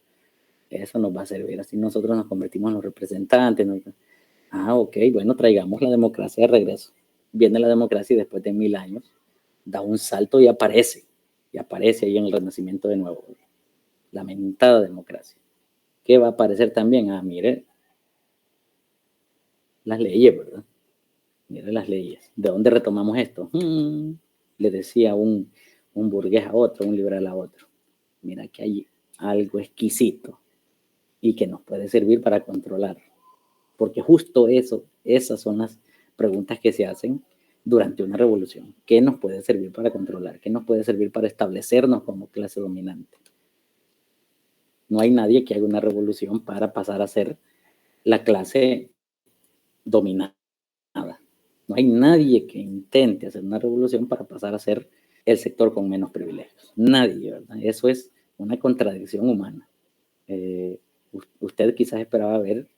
S3: Eso nos va a servir. Así nosotros nos convertimos en los representantes. Ok, bueno, traigamos la democracia de regreso. Viene la democracia y después de 1000 años da un salto y aparece ahí en el Renacimiento de nuevo. La mentada democracia. ¿Qué va a aparecer también? Mire, las leyes, ¿verdad? Mire las leyes. ¿De dónde retomamos esto? Le decía un burgués a otro, un liberal a otro. Mira que hay algo exquisito y que nos puede servir para controlar. Porque justo esas son las preguntas que se hacen durante una revolución. ¿Qué nos puede servir para controlar? ¿Qué nos puede servir para establecernos como clase dominante? No hay nadie que haga una revolución para pasar a ser la clase dominada. No hay nadie que intente hacer una revolución para pasar a ser el sector con menos privilegios. Nadie, ¿verdad? Eso es una contradicción humana. Usted quizás esperaba ver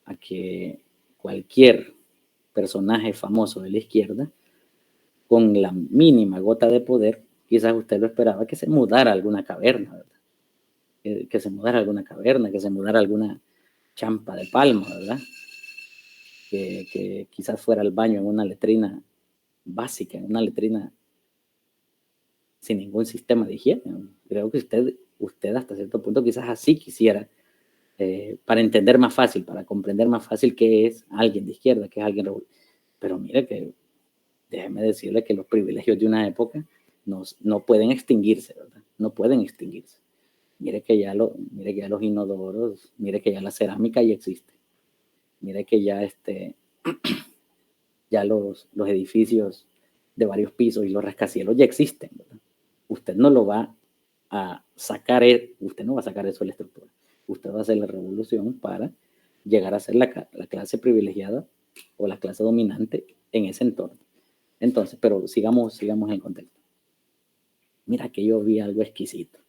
S3: a que cualquier personaje famoso de la izquierda con la mínima gota de poder, quizás usted lo esperaba que se mudara a alguna caverna, ¿verdad? Que se mudara a alguna caverna, que se mudara a alguna champa de palma, ¿verdad? Que quizás fuera al baño en una letrina básica, en una letrina sin ningún sistema de higiene. Creo que usted hasta cierto punto quizás así quisiera, para entender más fácil, para comprender más fácil qué es alguien de izquierda, qué es alguien revolucionario. Pero mire que, déjeme decirle que los privilegios de una época no pueden extinguirse, ¿verdad? No pueden extinguirse. Mire que ya los inodoros, mire que ya la cerámica ya existe. Mire que ya ya los edificios de varios pisos y los rascacielos ya existen, ¿verdad? Usted no lo va a sacar, usted no va a sacar eso de la estructura. Usted va a hacer la revolución para llegar a ser la clase privilegiada o la clase dominante en ese entorno. Entonces, pero sigamos en contexto. Mira que yo vi algo exquisito.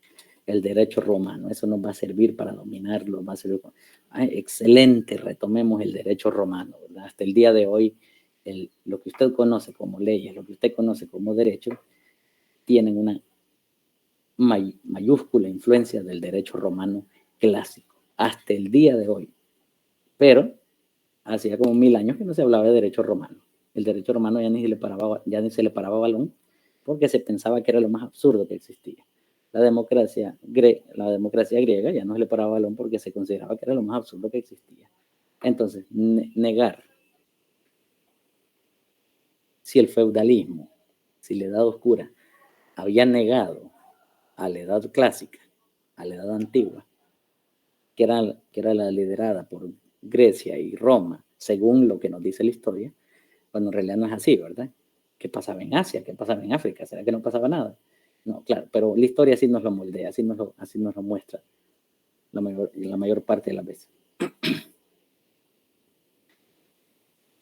S3: El derecho romano, eso nos va a servir para dominarlo, va a servir. Excelente, retomemos el derecho romano, ¿verdad? Hasta el día de hoy, lo que usted conoce como leyes, lo que usted conoce como derecho, tienen una mayúscula influencia del derecho romano clásico, hasta el día de hoy. Pero hacía como 1000 años que no se hablaba de derecho romano. El derecho romano ya ni se le paraba balón, porque se pensaba que era lo más absurdo que existía. La democracia griega ya no se le paraba balón porque se consideraba que era lo más absurdo que existía. Entonces, negar si el feudalismo, si la edad oscura había negado a la edad clásica, a la edad antigua, que era la liderada por Grecia y Roma, según lo que nos dice la historia, cuando en realidad no es así, ¿verdad? ¿Qué pasaba en Asia? ¿Qué pasaba en África? ¿Será que no pasaba nada? No, claro, pero la historia así nos lo moldea, así nos lo muestra la mayor parte de las veces.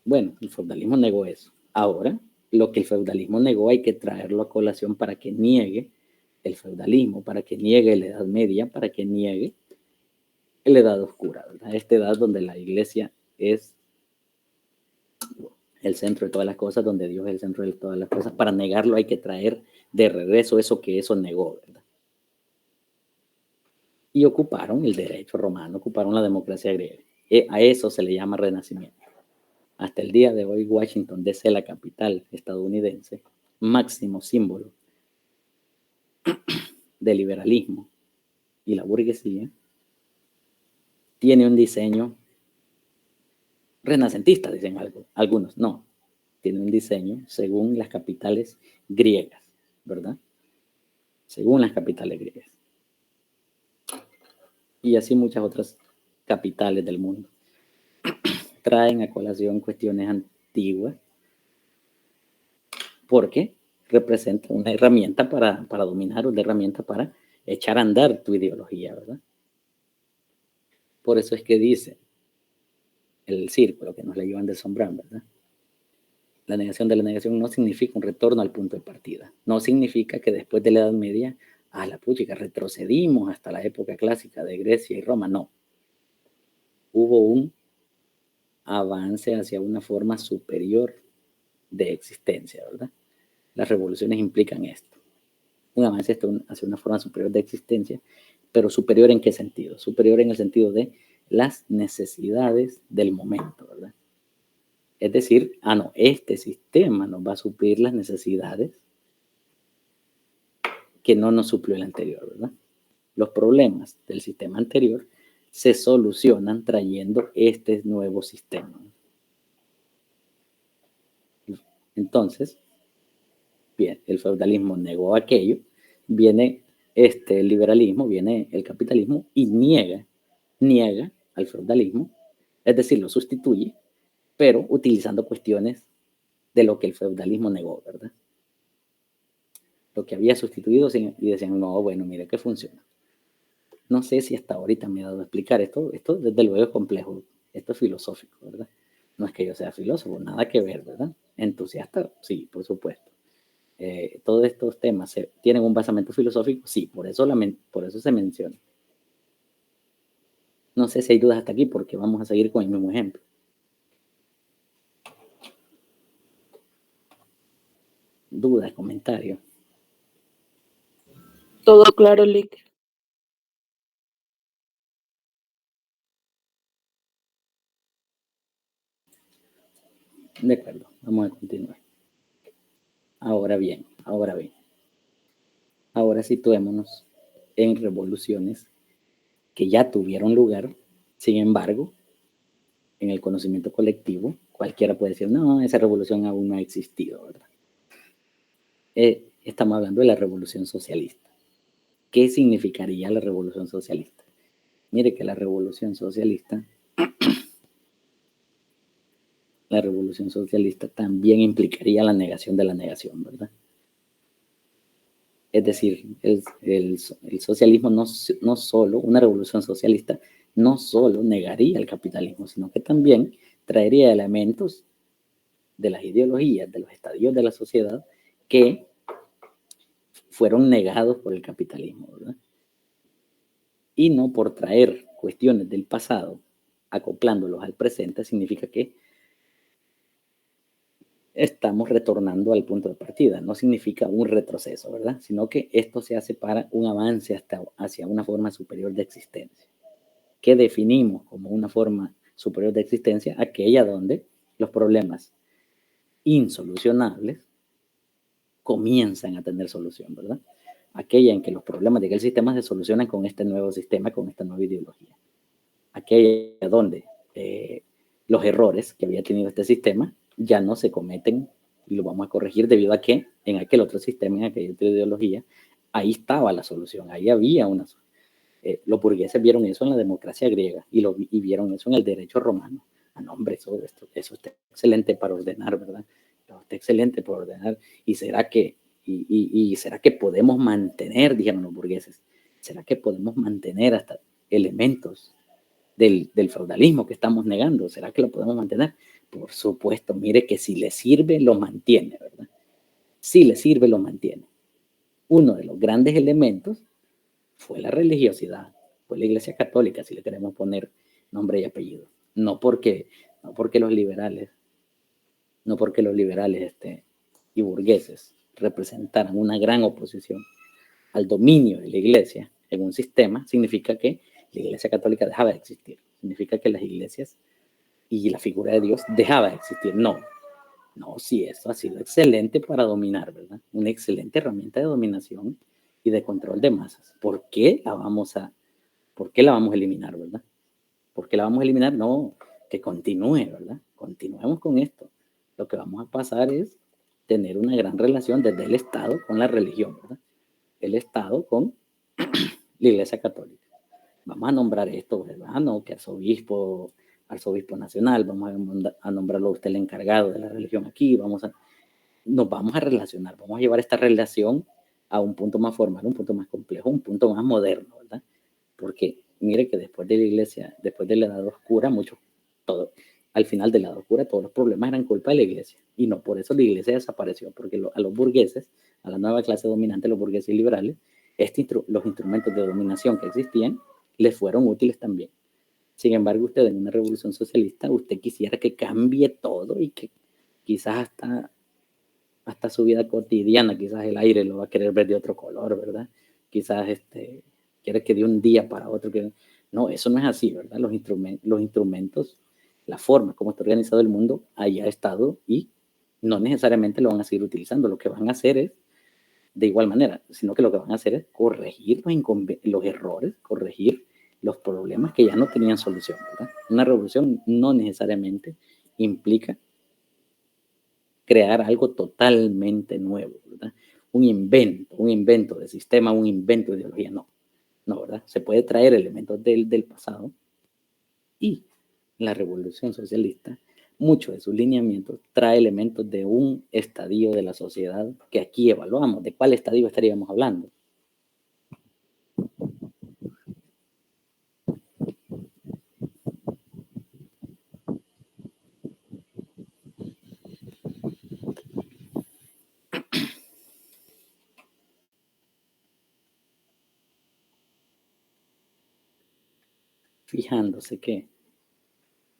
S3: Bueno, el feudalismo negó eso. Ahora, lo que el feudalismo negó hay que traerlo a colación para que niegue el feudalismo, para que niegue la Edad Media, para que niegue la Edad Oscura, ¿verdad? Esta edad donde la iglesia es el centro de todas las cosas, donde Dios es el centro de todas las cosas. Para negarlo hay que traer de regreso eso que eso negó, ¿verdad? Y ocuparon el derecho romano, ocuparon la democracia griega. A eso se le llama renacimiento. Hasta el día de hoy, Washington, D.C., la capital estadounidense, máximo símbolo del liberalismo y la burguesía, tiene un diseño renacentista, dicen algunos. No, tiene un diseño según las capitales griegas, ¿verdad? Según las capitales griegas. Y así muchas otras capitales del mundo traen a colación cuestiones antiguas porque representa una herramienta para dominar, una herramienta para echar a andar tu ideología, ¿verdad? Por eso es que dice el círculo que nos leyó Anderson Brown, ¿verdad? La negación de la negación no significa un retorno al punto de partida. No significa que después de la Edad Media, a la puchica, retrocedimos hasta la época clásica de Grecia y Roma. No. Hubo un avance hacia una forma superior de existencia, ¿verdad? Las revoluciones implican esto. Un avance hacia una forma superior de existencia, pero superior ¿en qué sentido? Superior en el sentido de las necesidades del momento, ¿verdad? Es decir, este sistema nos va a suplir las necesidades que no nos suplió el anterior, ¿verdad? Los problemas del sistema anterior se solucionan trayendo este nuevo sistema. Entonces, bien, el feudalismo negó aquello, viene el liberalismo, viene el capitalismo y niega al feudalismo, es decir, lo sustituye, pero utilizando cuestiones de lo que el feudalismo negó, ¿verdad? Lo que había sustituido y decían, no, bueno, mire que funciona. No sé si hasta ahorita me he dado a explicar esto desde luego es complejo, esto es filosófico, ¿verdad? No es que yo sea filósofo, nada que ver, ¿verdad? Entusiasta, sí, por supuesto. Todos estos temas tienen un basamento filosófico, sí, por eso se menciona. No sé si hay dudas hasta aquí porque vamos a seguir con el mismo ejemplo. dudas, comentarios.
S6: Todo claro, Lick.
S3: De acuerdo, vamos a continuar. Ahora bien, ahora situémonos en revoluciones que ya tuvieron lugar. Sin embargo, en el conocimiento colectivo, cualquiera puede decir, no, esa revolución aún no ha existido, ¿verdad? Estamos hablando de la revolución socialista. ¿Qué significaría la revolución socialista? Mire que la revolución socialista también implicaría la negación de la negación, ¿verdad? Es decir, el socialismo no solo, una revolución socialista, no solo negaría el capitalismo, sino que también traería elementos de las ideologías, de los estadios de la sociedad que fueron negados por el capitalismo, ¿verdad? Y no por traer cuestiones del pasado, acoplándolos al presente, significa que estamos retornando al punto de partida. No significa un retroceso, ¿verdad? Sino que esto se hace para un avance hacia una forma superior de existencia. ¿Qué definimos como una forma superior de existencia? Aquella donde los problemas insolucionables comienzan a tener solución, ¿verdad? Aquella en que los problemas de aquel sistema se solucionan con este nuevo sistema, con esta nueva ideología. Aquella donde los errores que había tenido este sistema ya no se cometen y lo vamos a corregir debido a que en aquel otro sistema, en aquella otra ideología, ahí estaba la solución, ahí había una solución. Los burgueses vieron eso en la democracia griega y vieron eso en el derecho romano. Ah, no, hombre, eso está excelente para ordenar, ¿verdad? Está excelente para ordenar. ¿Y será que podemos mantener, dijeron los burgueses, será que podemos mantener hasta elementos del feudalismo que estamos negando? ¿Será que lo podemos mantener? Por supuesto, mire que si le sirve, lo mantiene, ¿verdad? Si le sirve, lo mantiene. Uno de los grandes elementos fue la religiosidad, fue la Iglesia Católica, si le queremos poner nombre y apellido. No porque los liberales y burgueses representaran una gran oposición al dominio de la Iglesia en un sistema, significa que la Iglesia Católica dejaba de existir. Significa que las iglesias y la figura de Dios dejaba de existir. No, sí, eso ha sido excelente para dominar, ¿verdad? Una excelente herramienta de dominación y de control de masas. ¿Por qué la vamos a eliminar, verdad? ¿Por qué la vamos a eliminar? No, que continúe, ¿verdad? Continuemos con esto. Lo que vamos a pasar es tener una gran relación desde el Estado con la religión, ¿verdad? El Estado con la Iglesia Católica. Vamos a nombrar esto, ¿verdad? No, que arzobispo nacional, vamos a nombrarlo a usted el encargado de la religión aquí, nos vamos a relacionar, vamos a llevar esta relación a un punto más formal, un punto más complejo, un punto más moderno, ¿verdad? Porque mire que después de la Iglesia, después de la Edad Oscura, al final de la Edad Oscura, todos los problemas eran culpa de la Iglesia. Y no por eso la Iglesia desapareció, porque a los burgueses, a la nueva clase dominante, los burgueses y liberales, los instrumentos de dominación que existían, les fueron útiles también. Sin embargo, usted en una revolución socialista, usted quisiera que cambie todo y que quizás hasta su vida cotidiana, quizás el aire lo va a querer ver de otro color, ¿verdad? Quizás quiere que de un día para otro. No, eso no es así, ¿verdad? Los instrumentos, la forma como está organizado el mundo, ahí ha estado y no necesariamente lo van a seguir utilizando. Lo que van a hacer es, de igual manera, sino que lo que van a hacer es corregir los errores, corregir los problemas que ya no tenían solución, ¿verdad? Una revolución no necesariamente implica crear algo totalmente nuevo, ¿verdad? Un invento de sistema, un invento de ideología, no, ¿verdad? Se puede traer elementos del pasado y la revolución socialista, muchos de sus lineamientos, trae elementos de un estadio de la sociedad que aquí evaluamos. ¿De cuál estadio estaríamos hablando? Fijándose que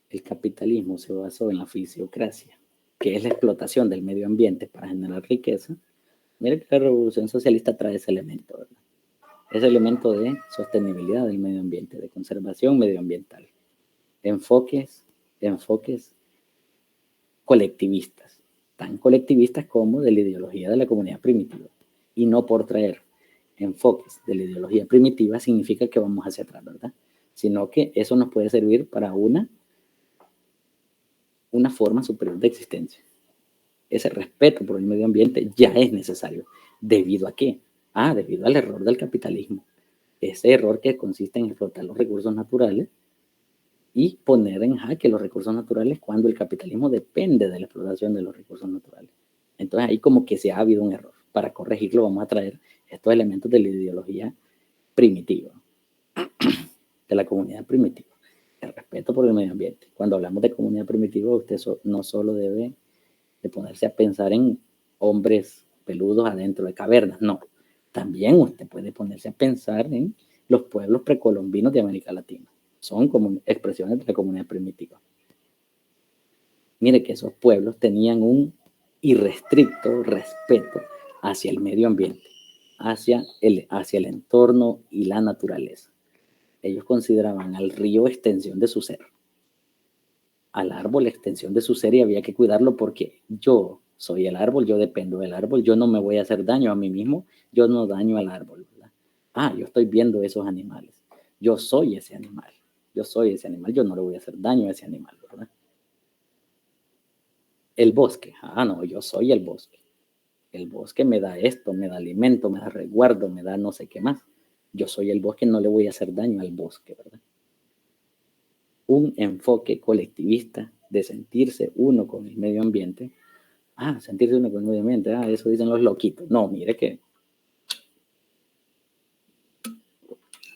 S3: el capitalismo se basó en la fisiocracia, que es la explotación del medio ambiente para generar riqueza, Mire que la revolución socialista trae ese elemento, ¿verdad? Ese elemento de sostenibilidad del medio ambiente, de conservación medioambiental. Enfoques colectivistas, tan colectivistas como de la ideología de la comunidad primitiva. Y no por traer enfoques de la ideología primitiva significa que vamos hacia atrás, ¿verdad? Sino que eso nos puede servir para una forma superior de existencia. Ese respeto por el medio ambiente ya es necesario. ¿Debido a qué? Debido al error del capitalismo. Ese error que consiste en explotar los recursos naturales y poner en jaque los recursos naturales cuando el capitalismo depende de la explotación de los recursos naturales. Entonces ahí como que se ha habido un error. Para corregirlo vamos a traer estos elementos de la ideología primitiva, de la comunidad primitiva. El respeto por el medio ambiente. Cuando hablamos de comunidad primitiva, usted no solo debe de ponerse a pensar en hombres peludos adentro de cavernas, no. También usted puede ponerse a pensar en los pueblos precolombinos de América Latina. Son como expresiones de la comunidad primitiva. Mire que esos pueblos tenían un irrestricto respeto hacia el medio ambiente, hacia el entorno y la naturaleza. Ellos consideraban al río extensión de su ser, al árbol extensión de su ser, y había que cuidarlo porque yo soy el árbol, yo dependo del árbol, yo no me voy a hacer daño a mí mismo, yo no daño al árbol, ¿verdad? Yo estoy viendo esos animales, yo soy ese animal, yo no le voy a hacer daño a ese animal, ¿verdad? El bosque, no, yo soy el bosque me da esto, me da alimento, me da resguardo, me da no sé qué más, yo soy el bosque, no le voy a hacer daño al bosque, ¿verdad? Un enfoque colectivista de sentirse uno con el medio ambiente. Sentirse uno con el medio ambiente, eso dicen los loquitos. No, mire que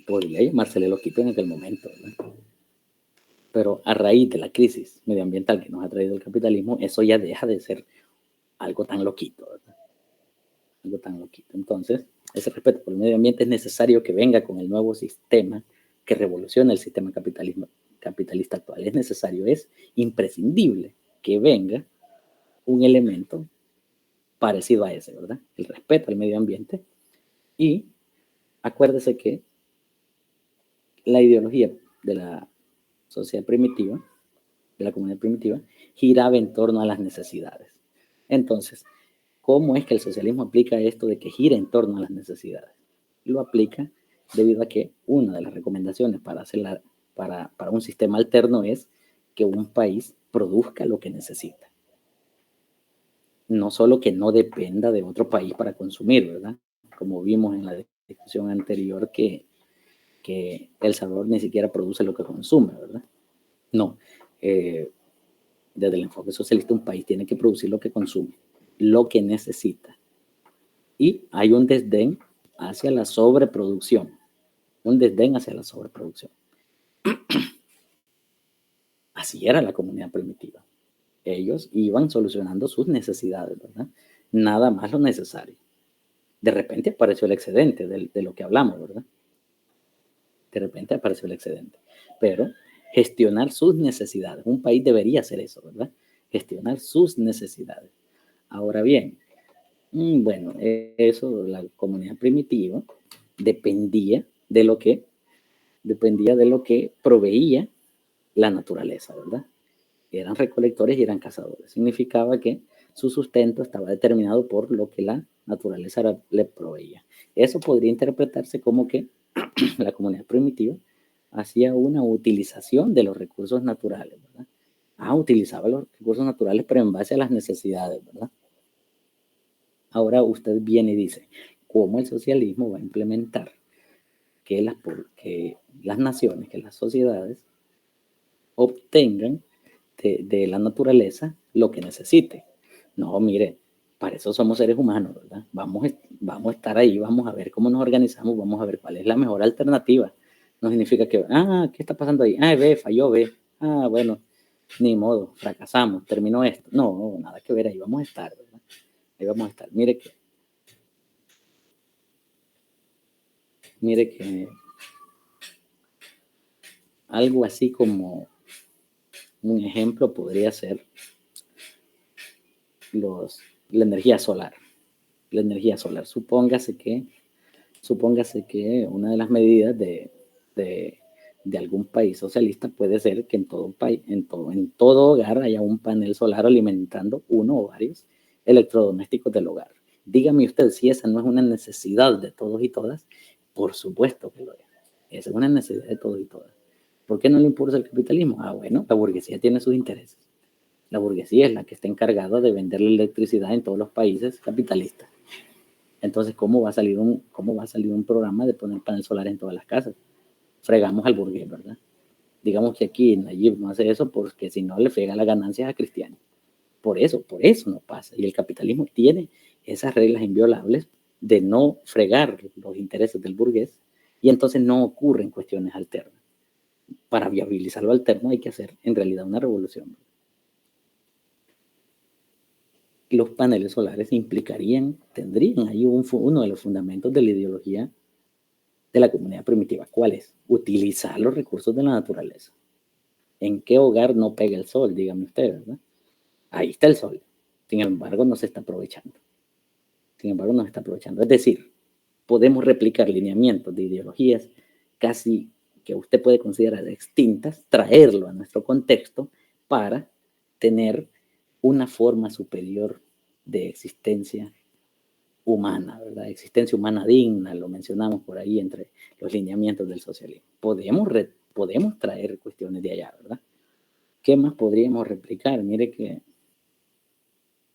S3: podría llamársele loquito en aquel momento, ¿verdad? Pero a raíz de la crisis medioambiental que nos ha traído el capitalismo, eso ya deja de ser algo tan loquito, ¿verdad? Algo tan loquito. Entonces, ese respeto por el medio ambiente es necesario que venga con el nuevo sistema que revolucione el sistema capitalista actual. Es necesario, es imprescindible que venga un elemento parecido a ese, ¿verdad? El respeto al medio ambiente. Y acuérdese que la ideología de la sociedad primitiva, de la comunidad primitiva, giraba en torno a las necesidades. Entonces, ¿cómo es que el socialismo aplica esto de que gira en torno a las necesidades? Lo aplica debido a que una de las recomendaciones para un sistema alterno es que un país produzca lo que necesita. No solo que no dependa de otro país para consumir, ¿verdad? Como vimos en la discusión anterior que El Salvador ni siquiera produce lo que consume, ¿verdad? No. Desde el enfoque socialista, un país tiene que producir lo que consume, lo que necesita. Y hay un desdén hacia la sobreproducción. Así era la comunidad primitiva. Ellos iban solucionando sus necesidades, ¿verdad? Nada más lo necesario. De repente apareció el excedente de lo que hablamos, ¿verdad? Pero gestionar sus necesidades. Un país debería hacer eso, ¿verdad? Gestionar sus necesidades. Ahora bien, bueno, eso, la comunidad primitiva dependía de lo que proveía la naturaleza, ¿verdad? Eran recolectores y eran cazadores. Significaba que su sustento estaba determinado por lo que la naturaleza le proveía. Eso podría interpretarse como que la comunidad primitiva hacía una utilización de los recursos naturales, ¿verdad? Utilizaba los recursos naturales, pero en base a las necesidades, ¿verdad? Ahora usted viene y dice, ¿cómo el socialismo va a implementar que las naciones, que las sociedades obtengan de la naturaleza lo que necesite? No, mire, para eso somos seres humanos, ¿verdad? Vamos a estar ahí, vamos a ver cómo nos organizamos, vamos a ver cuál es la mejor alternativa. No significa que, ¿qué está pasando ahí? Falló, bueno, ni modo, fracasamos, terminó esto. No, nada que ver, ahí vamos a estar, ¿verdad? Ahí vamos a estar. Mire que algo así como un ejemplo podría ser la energía solar. la energía solar. Supóngase que una de las medidas de algún país socialista puede ser que en todo hogar haya un panel solar alimentando uno o varios electrodomésticos del hogar. Dígame usted si esa no es una necesidad de todos y todas. Por supuesto que lo es. Esa es una necesidad de todos y todas. ¿Por qué no le impulsa el capitalismo? Bueno, la burguesía tiene sus intereses. La burguesía es la que está encargada de vender la electricidad en todos los países capitalistas. Entonces, ¿cómo va a salir un programa de poner panel solar en todas las casas? Fregamos al burgués, ¿verdad? Digamos que aquí Nayib no hace eso porque si no le frega las ganancias a Cristiano. Por eso no pasa. Y el capitalismo tiene esas reglas inviolables de no fregar los intereses del burgués y entonces no ocurren cuestiones alternas. Para viabilizar lo alterno hay que hacer en realidad una revolución. Los paneles solares tendrían ahí uno de los fundamentos de la ideología de la comunidad primitiva. ¿Cuál es? Utilizar los recursos de la naturaleza. ¿En qué hogar no pega el sol? Dígame usted, ¿verdad? Ahí está el sol. Sin embargo, no se está aprovechando. Es decir, podemos replicar lineamientos de ideologías casi que usted puede considerar extintas, traerlo a nuestro contexto para tener una forma superior de existencia humana, ¿verdad? Existencia humana digna, lo mencionamos por ahí entre los lineamientos del socialismo. Podemos traer cuestiones de allá, ¿verdad? ¿Qué más podríamos replicar? Mire que,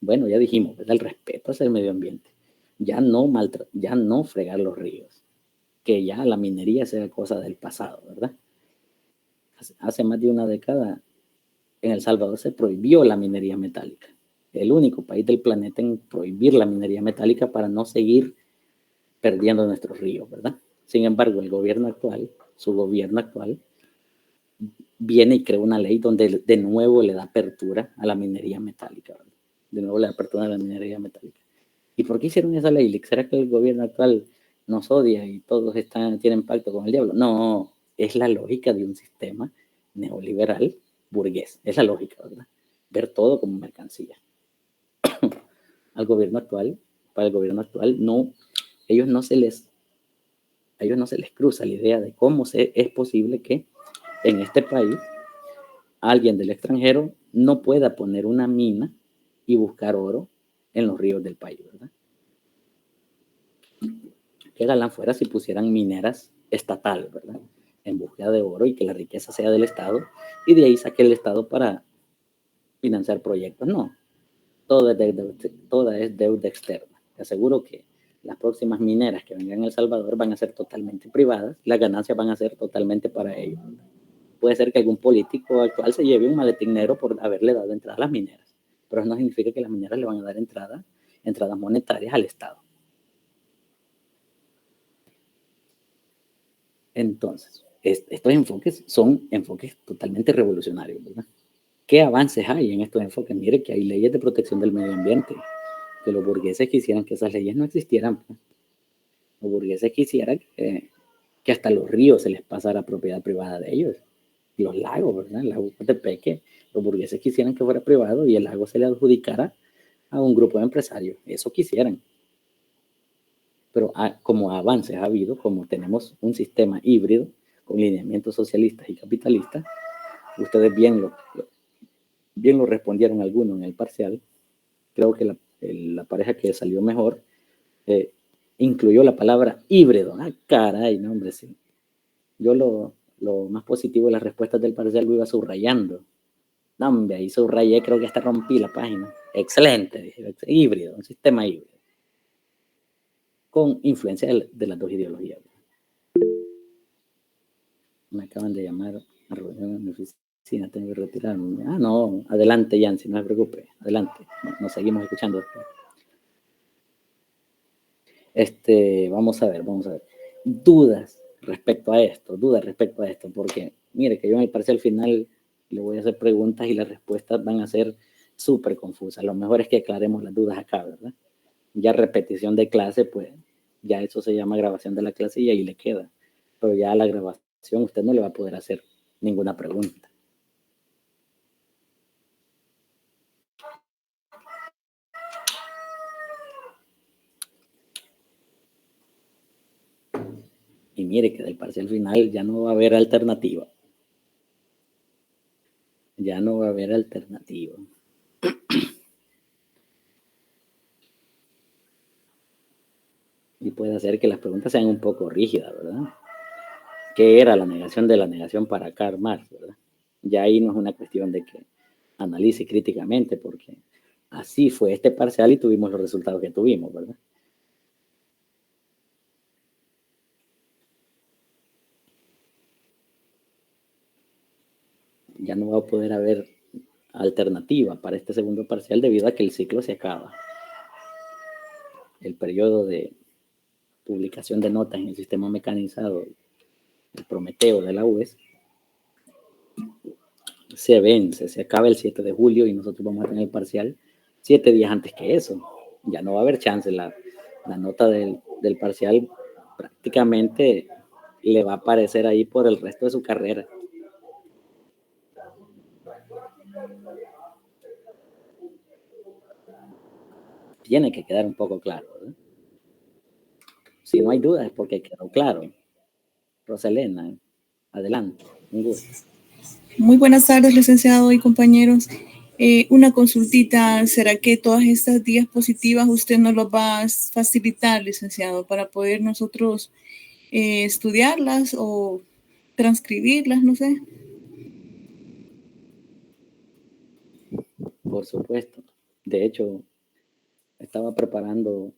S3: bueno, ya dijimos, ¿verdad? El respeto hacia el medio ambiente. Ya no fregar los ríos. Que ya la minería sea cosa del pasado, ¿verdad? Hace más de una década en El Salvador se prohibió la minería metálica. El único país del planeta en prohibir la minería metálica para no seguir perdiendo nuestros ríos, ¿verdad? Sin embargo, su gobierno actual, viene y crea una ley donde de nuevo le da apertura a la minería metálica, ¿verdad? ¿Y por qué hicieron esa ley? ¿Será que el gobierno actual nos odia y todos tienen pacto con el diablo? No, es la lógica de un sistema neoliberal burgués. Es la lógica, ¿verdad? Ver todo como mercancía. Para el gobierno actual, a ellos no se les cruza la idea de cómo es posible que en este país alguien del extranjero no pueda poner una mina y buscar oro en los ríos del país, ¿verdad? Qué galán fuera si pusieran mineras estatales, ¿verdad? En búsqueda de oro y que la riqueza sea del Estado y de ahí saque el Estado para financiar proyectos. No, toda es deuda externa. Te aseguro que las próximas mineras que vengan a El Salvador van a ser totalmente privadas, las ganancias van a ser totalmente para ellos. Puede ser que algún político actual se lleve un maletín negro por haberle dado entrada a las mineras, pero eso no significa que las mineras le van a dar entradas monetarias al Estado. Entonces, estos enfoques son enfoques totalmente revolucionarios, ¿verdad? ¿Qué avances hay en estos enfoques? Mire que hay leyes de protección del medio ambiente, que los burgueses quisieran que esas leyes no existieran. Pues. Los burgueses quisieran que hasta los ríos se les pasara propiedad privada de ellos. Los lagos, ¿verdad? El lago Cotepeque, los burgueses quisieran que fuera privado y el lago se le adjudicara a un grupo de empresarios. Eso quisieran. Pero como avances ha habido, como tenemos un sistema híbrido con lineamientos socialistas y capitalistas, ustedes bien lo respondieron algunos en el parcial. Creo que la pareja que salió mejor incluyó la palabra híbrido. Caray, no, hombre, sí. Yo lo más positivo de las respuestas del parcial lo iba subrayando. No, hombre, ahí subrayé, creo que hasta rompí la página. Excelente, dije, híbrido, un sistema híbrido. Con influencia de las dos ideologías. Me acaban de llamar a reunión en mi oficina, tengo que retirarme. No, adelante, Yancy, no se preocupe, adelante, nos seguimos escuchando después. Vamos a ver. Dudas respecto a esto, porque mire que yo en el parcial final le voy a hacer preguntas y las respuestas van a ser súper confusas. Lo mejor es que aclaremos las dudas acá, ¿verdad? Ya repetición de clase, pues ya eso se llama grabación de la clase y ahí le queda. Pero ya a la grabación usted no le va a poder hacer ninguna pregunta. Y mire que del parcial final ya no va a haber alternativa. Ya no va a haber alternativa. Y puede hacer que las preguntas sean un poco rígidas, ¿verdad? ¿Qué era la negación de la negación para Karl Marx, verdad? Ya ahí no es una cuestión de que analice críticamente, porque así fue este parcial y tuvimos los resultados que tuvimos, ¿verdad? Ya no va a poder haber alternativa para este segundo parcial debido a que el ciclo se acaba. El periodo de publicación de notas en el sistema mecanizado, el Prometeo de la UES, se vence, se acaba el 7 de julio y nosotros vamos a tener el parcial 7 días antes que eso. Ya no va a haber chance. La nota del parcial prácticamente le va a aparecer ahí por el resto de su carrera. Tiene que quedar un poco claro, ¿verdad? Si no hay dudas es porque quedó claro. Rosalena, adelante, un gusto.
S7: Muy buenas tardes, licenciado y compañeros. Una consultita, ¿será que todas estas diapositivas usted nos las va a facilitar, licenciado, para poder nosotros estudiarlas o transcribirlas, no sé?
S3: Por supuesto. De hecho, estaba preparando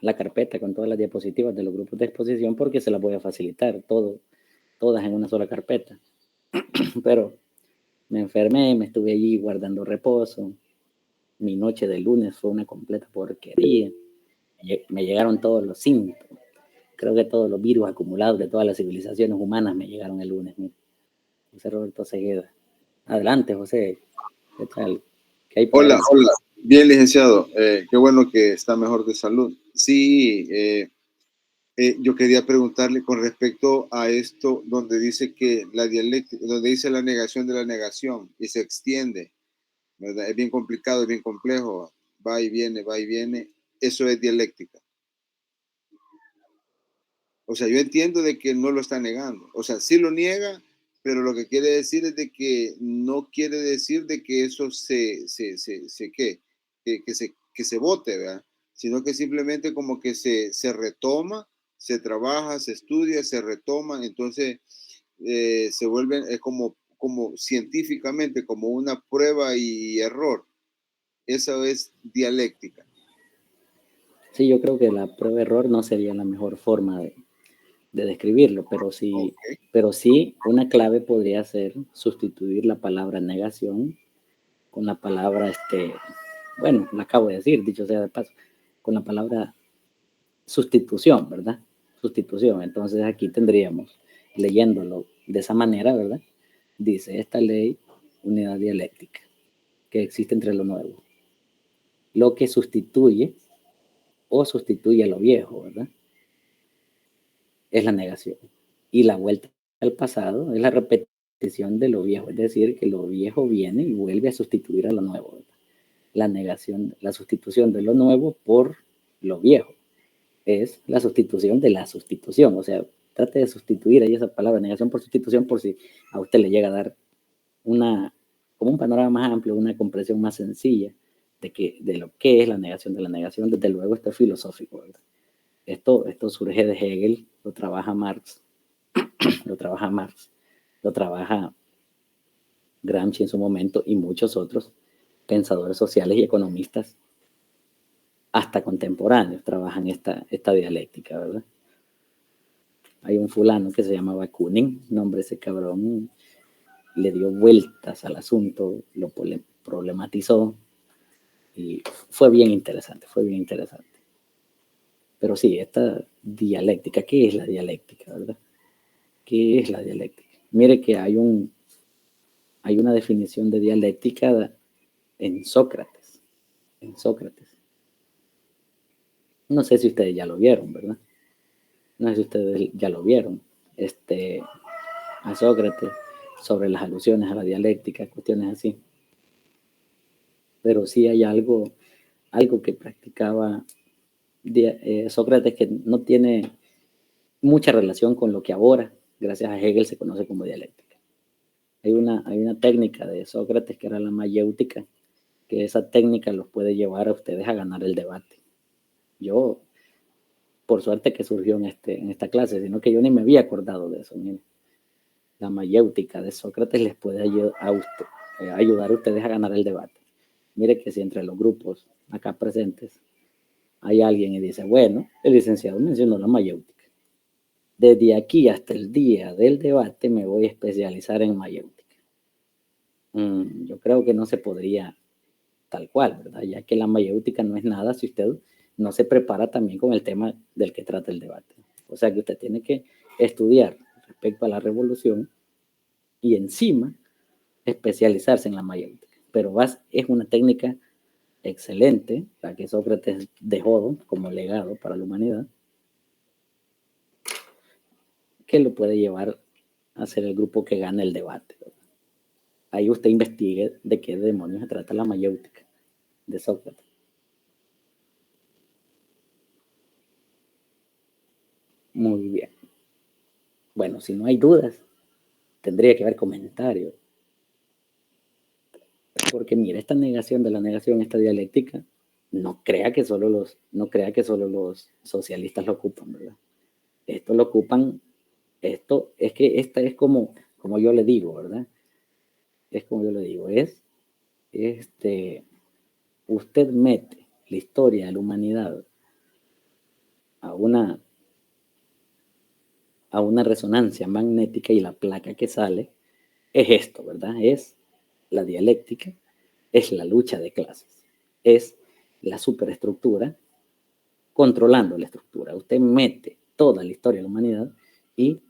S3: la carpeta con todas las diapositivas de los grupos de exposición porque se las voy a facilitar todas en una sola carpeta. Pero me enfermé, me estuve allí guardando reposo. Mi noche de lunes fue una completa porquería. Me llegaron todos los síntomas. Creo que todos los virus acumulados de todas las civilizaciones humanas me llegaron el lunes. Mira. José Roberto Segueda. Adelante, José. ¿Qué tal? ¿Qué hay por
S5: Hola,
S3: ahí?
S5: hola. Bien, licenciado. Qué bueno que está mejor de salud. Sí, yo quería preguntarle con respecto a esto donde dice que la dialéctica, donde dice la negación de la negación y se extiende, ¿verdad? Es bien complicado, es bien complejo, va y viene, va y viene. Eso es dialéctica. O sea, yo entiendo de que no lo está negando. O sea, sí lo niega, pero lo que quiere decir es de que no quiere decir de que eso que se vote, ¿verdad? Sino que simplemente como que se retoma, se trabaja, se estudia, se retoma, entonces se vuelve, es como científicamente, como una prueba y error. Eso es dialéctica.
S3: Sí, yo creo que la prueba-error no sería la mejor forma de describirlo, pero sí una clave podría ser sustituir la palabra negación con la palabra, bueno, la acabo de decir, dicho sea de paso, con la palabra sustitución, ¿verdad? Sustitución. Entonces aquí tendríamos, leyéndolo de esa manera, ¿verdad? Dice esta ley, unidad dialéctica, que existe entre lo nuevo. Lo que sustituye o sustituye a lo viejo, ¿verdad? Es la negación. Y la vuelta al pasado es la repetición de lo viejo, es decir, que lo viejo viene y vuelve a sustituir a lo nuevo, ¿verdad? La negación, la sustitución de lo nuevo por lo viejo es la sustitución de la sustitución. O sea, trate de sustituir ahí esa palabra negación por sustitución por si a usted le llega a dar como un panorama más amplio, una comprensión más sencilla de lo que es la negación de la negación. Desde luego esto es filosófico, ¿verdad? Esto surge de Hegel, lo trabaja Marx, lo trabaja Gramsci en su momento y muchos otros pensadores sociales y economistas hasta contemporáneos trabajan esta dialéctica, ¿verdad? Hay un fulano que se llama Bakunin, nombre ese cabrón, le dio vueltas al asunto, lo problematizó y fue bien interesante. Pero sí, esta dialéctica, ¿qué es la dialéctica, verdad? ¿Qué es la dialéctica? Mire que hay una definición de dialéctica en Sócrates. No sé si ustedes ya lo vieron, ¿verdad? No sé si ustedes ya lo vieron. A Sócrates sobre las alusiones a la dialéctica, cuestiones así. Pero sí hay algo que practicaba Sócrates que no tiene mucha relación con lo que ahora, gracias a Hegel, se conoce como dialéctica. Hay una técnica de Sócrates que era la mayéutica, que esa técnica los puede llevar a ustedes a ganar el debate. Yo, por suerte que surgió en esta clase, sino que yo ni me había acordado de eso. Miren. La mayéutica de Sócrates les puede ayudar a ustedes a ganar el debate. Mire que si entre los grupos acá presentes hay alguien y dice, bueno, el licenciado mencionó la mayéutica. Desde aquí hasta el día del debate me voy a especializar en mayéutica. Yo creo que no se podría tal cual, ¿verdad? Ya que la mayéutica no es nada si usted no se prepara también con el tema del que trata el debate. O sea que usted tiene que estudiar respecto a la revolución y encima especializarse en la mayéutica. Pero es una técnica excelente, la que Sócrates dejó como legado para la humanidad, que lo puede llevar a ser el grupo que gane el debate, ¿verdad? Ahí usted investigue de qué demonios se trata la mayéutica de Sócrates. Muy bien. Bueno, si no hay dudas, tendría que haber comentarios. Porque mira, esta negación de la negación, esta dialéctica, no crea que solo los socialistas lo ocupan, ¿verdad? Esto lo ocupan, esta es como yo le digo, ¿verdad? Es como yo le digo, usted mete la historia de la humanidad a una resonancia magnética y la placa que sale es esto, ¿verdad? Es la dialéctica, es la lucha de clases, es la superestructura controlando la estructura. Usted mete toda la historia de la humanidad y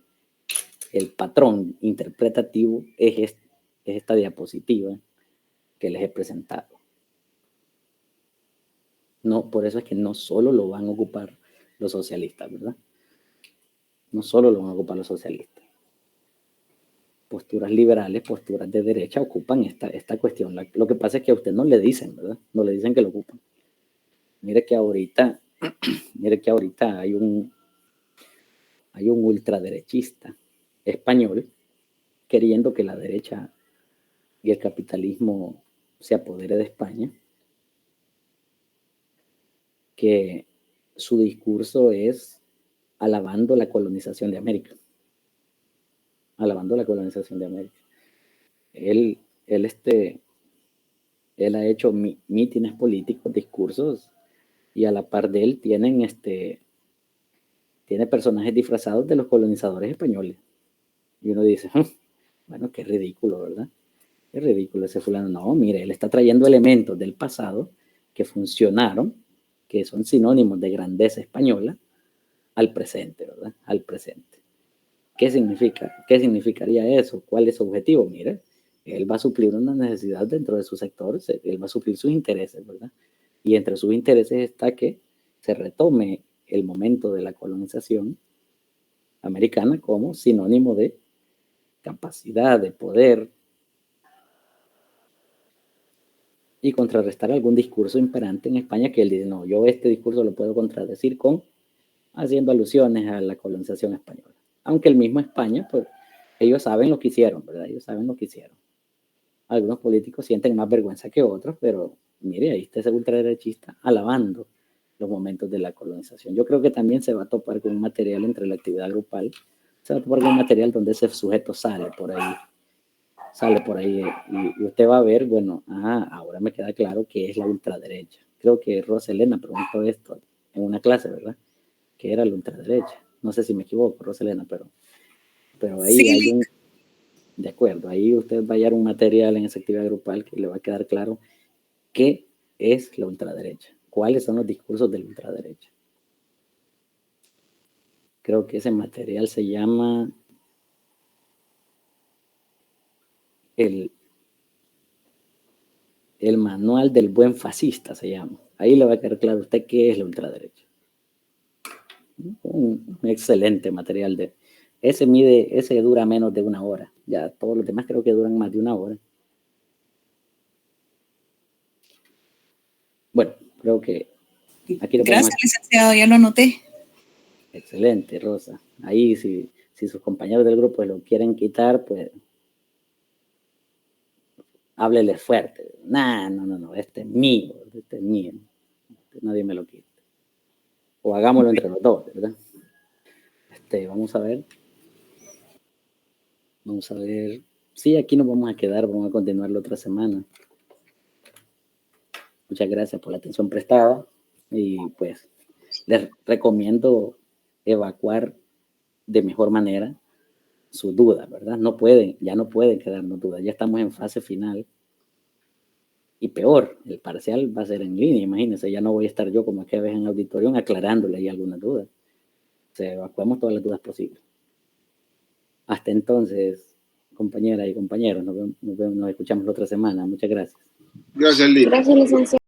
S3: el patrón interpretativo es esta diapositiva que les he presentado. No, por eso es que no solo lo van a ocupar los socialistas, ¿verdad? No solo lo van a ocupar los socialistas. Posturas liberales, posturas de derecha ocupan esta cuestión. Lo que pasa es que a usted no le dicen, ¿verdad? No le dicen que lo ocupan. Mire que ahorita hay un ultraderechista español queriendo que la derecha y el capitalismo se apodere de España, que su discurso es alabando la colonización de América. Alabando la colonización de América. Él ha hecho mítines políticos, discursos, y a la par de él tiene personajes disfrazados de los colonizadores españoles. Y uno dice, bueno, qué ridículo, ¿verdad? Qué ridículo ese fulano. No, mire, él está trayendo elementos del pasado que funcionaron, que son sinónimos de grandeza española, al presente, ¿verdad? Al presente. ¿Qué significa? ¿Qué significaría eso? ¿Cuál es su objetivo? Mire, él va a suplir una necesidad dentro de su sector, él va a suplir sus intereses, ¿verdad? Y entre sus intereses está que se retome el momento de la colonización americana como sinónimo de capacidad, de poder, y contrarrestar algún discurso imperante en España que él dice, no, yo este discurso lo puedo contradecir haciendo alusiones a la colonización española. Aunque el mismo España, pues, ellos saben lo que hicieron, ¿verdad? Ellos saben lo que hicieron. Algunos políticos sienten más vergüenza que otros, pero mire, ahí está ese ultraderechista alabando los momentos de la colonización. Yo creo que también se va a topar con un material entre la actividad grupal, se va a topar con un material donde ese sujeto sale por ahí y usted va a ver, bueno, ahora me queda claro que es la ultraderecha. Creo que Roselena preguntó esto en una clase, ¿verdad? Que era la ultraderecha. No sé si me equivoco, Roselena, pero ahí sí. Hay de acuerdo, ahí usted va a hallar un material en esa actividad grupal que le va a quedar claro qué es la ultraderecha, cuáles son los discursos de la ultraderecha. Creo que ese material se llama el manual del buen fascista, se llama. Ahí le va a quedar claro a usted qué es la ultraderecha. Un excelente material ese dura menos de 1 hora. Ya todos los demás creo que duran más de 1 hora. Bueno, creo que aquí
S7: gracias, licenciado, ya lo anoté.
S3: Excelente, Rosa. Ahí, si sus compañeros del grupo lo quieren quitar, pues háblele fuerte. No, este es mío, nadie me lo quita. O hagámoslo entre los dos, ¿verdad? Vamos a ver. Sí, aquí nos vamos a quedar, vamos a continuar la otra semana. Muchas gracias por la atención prestada y pues les recomiendo evacuar de mejor manera sus dudas, ¿verdad? Ya no pueden quedarnos dudas, ya estamos en fase final. Y peor, el parcial va a ser en línea, imagínense, ya no voy a estar yo como aquella vez en el auditorio aclarándole ahí algunas dudas. Evacuamos todas las dudas posibles. Hasta entonces, compañeras y compañeros, nos escuchamos la otra semana. Muchas gracias.
S5: Gracias, Lee.
S2: Gracias, licenciado.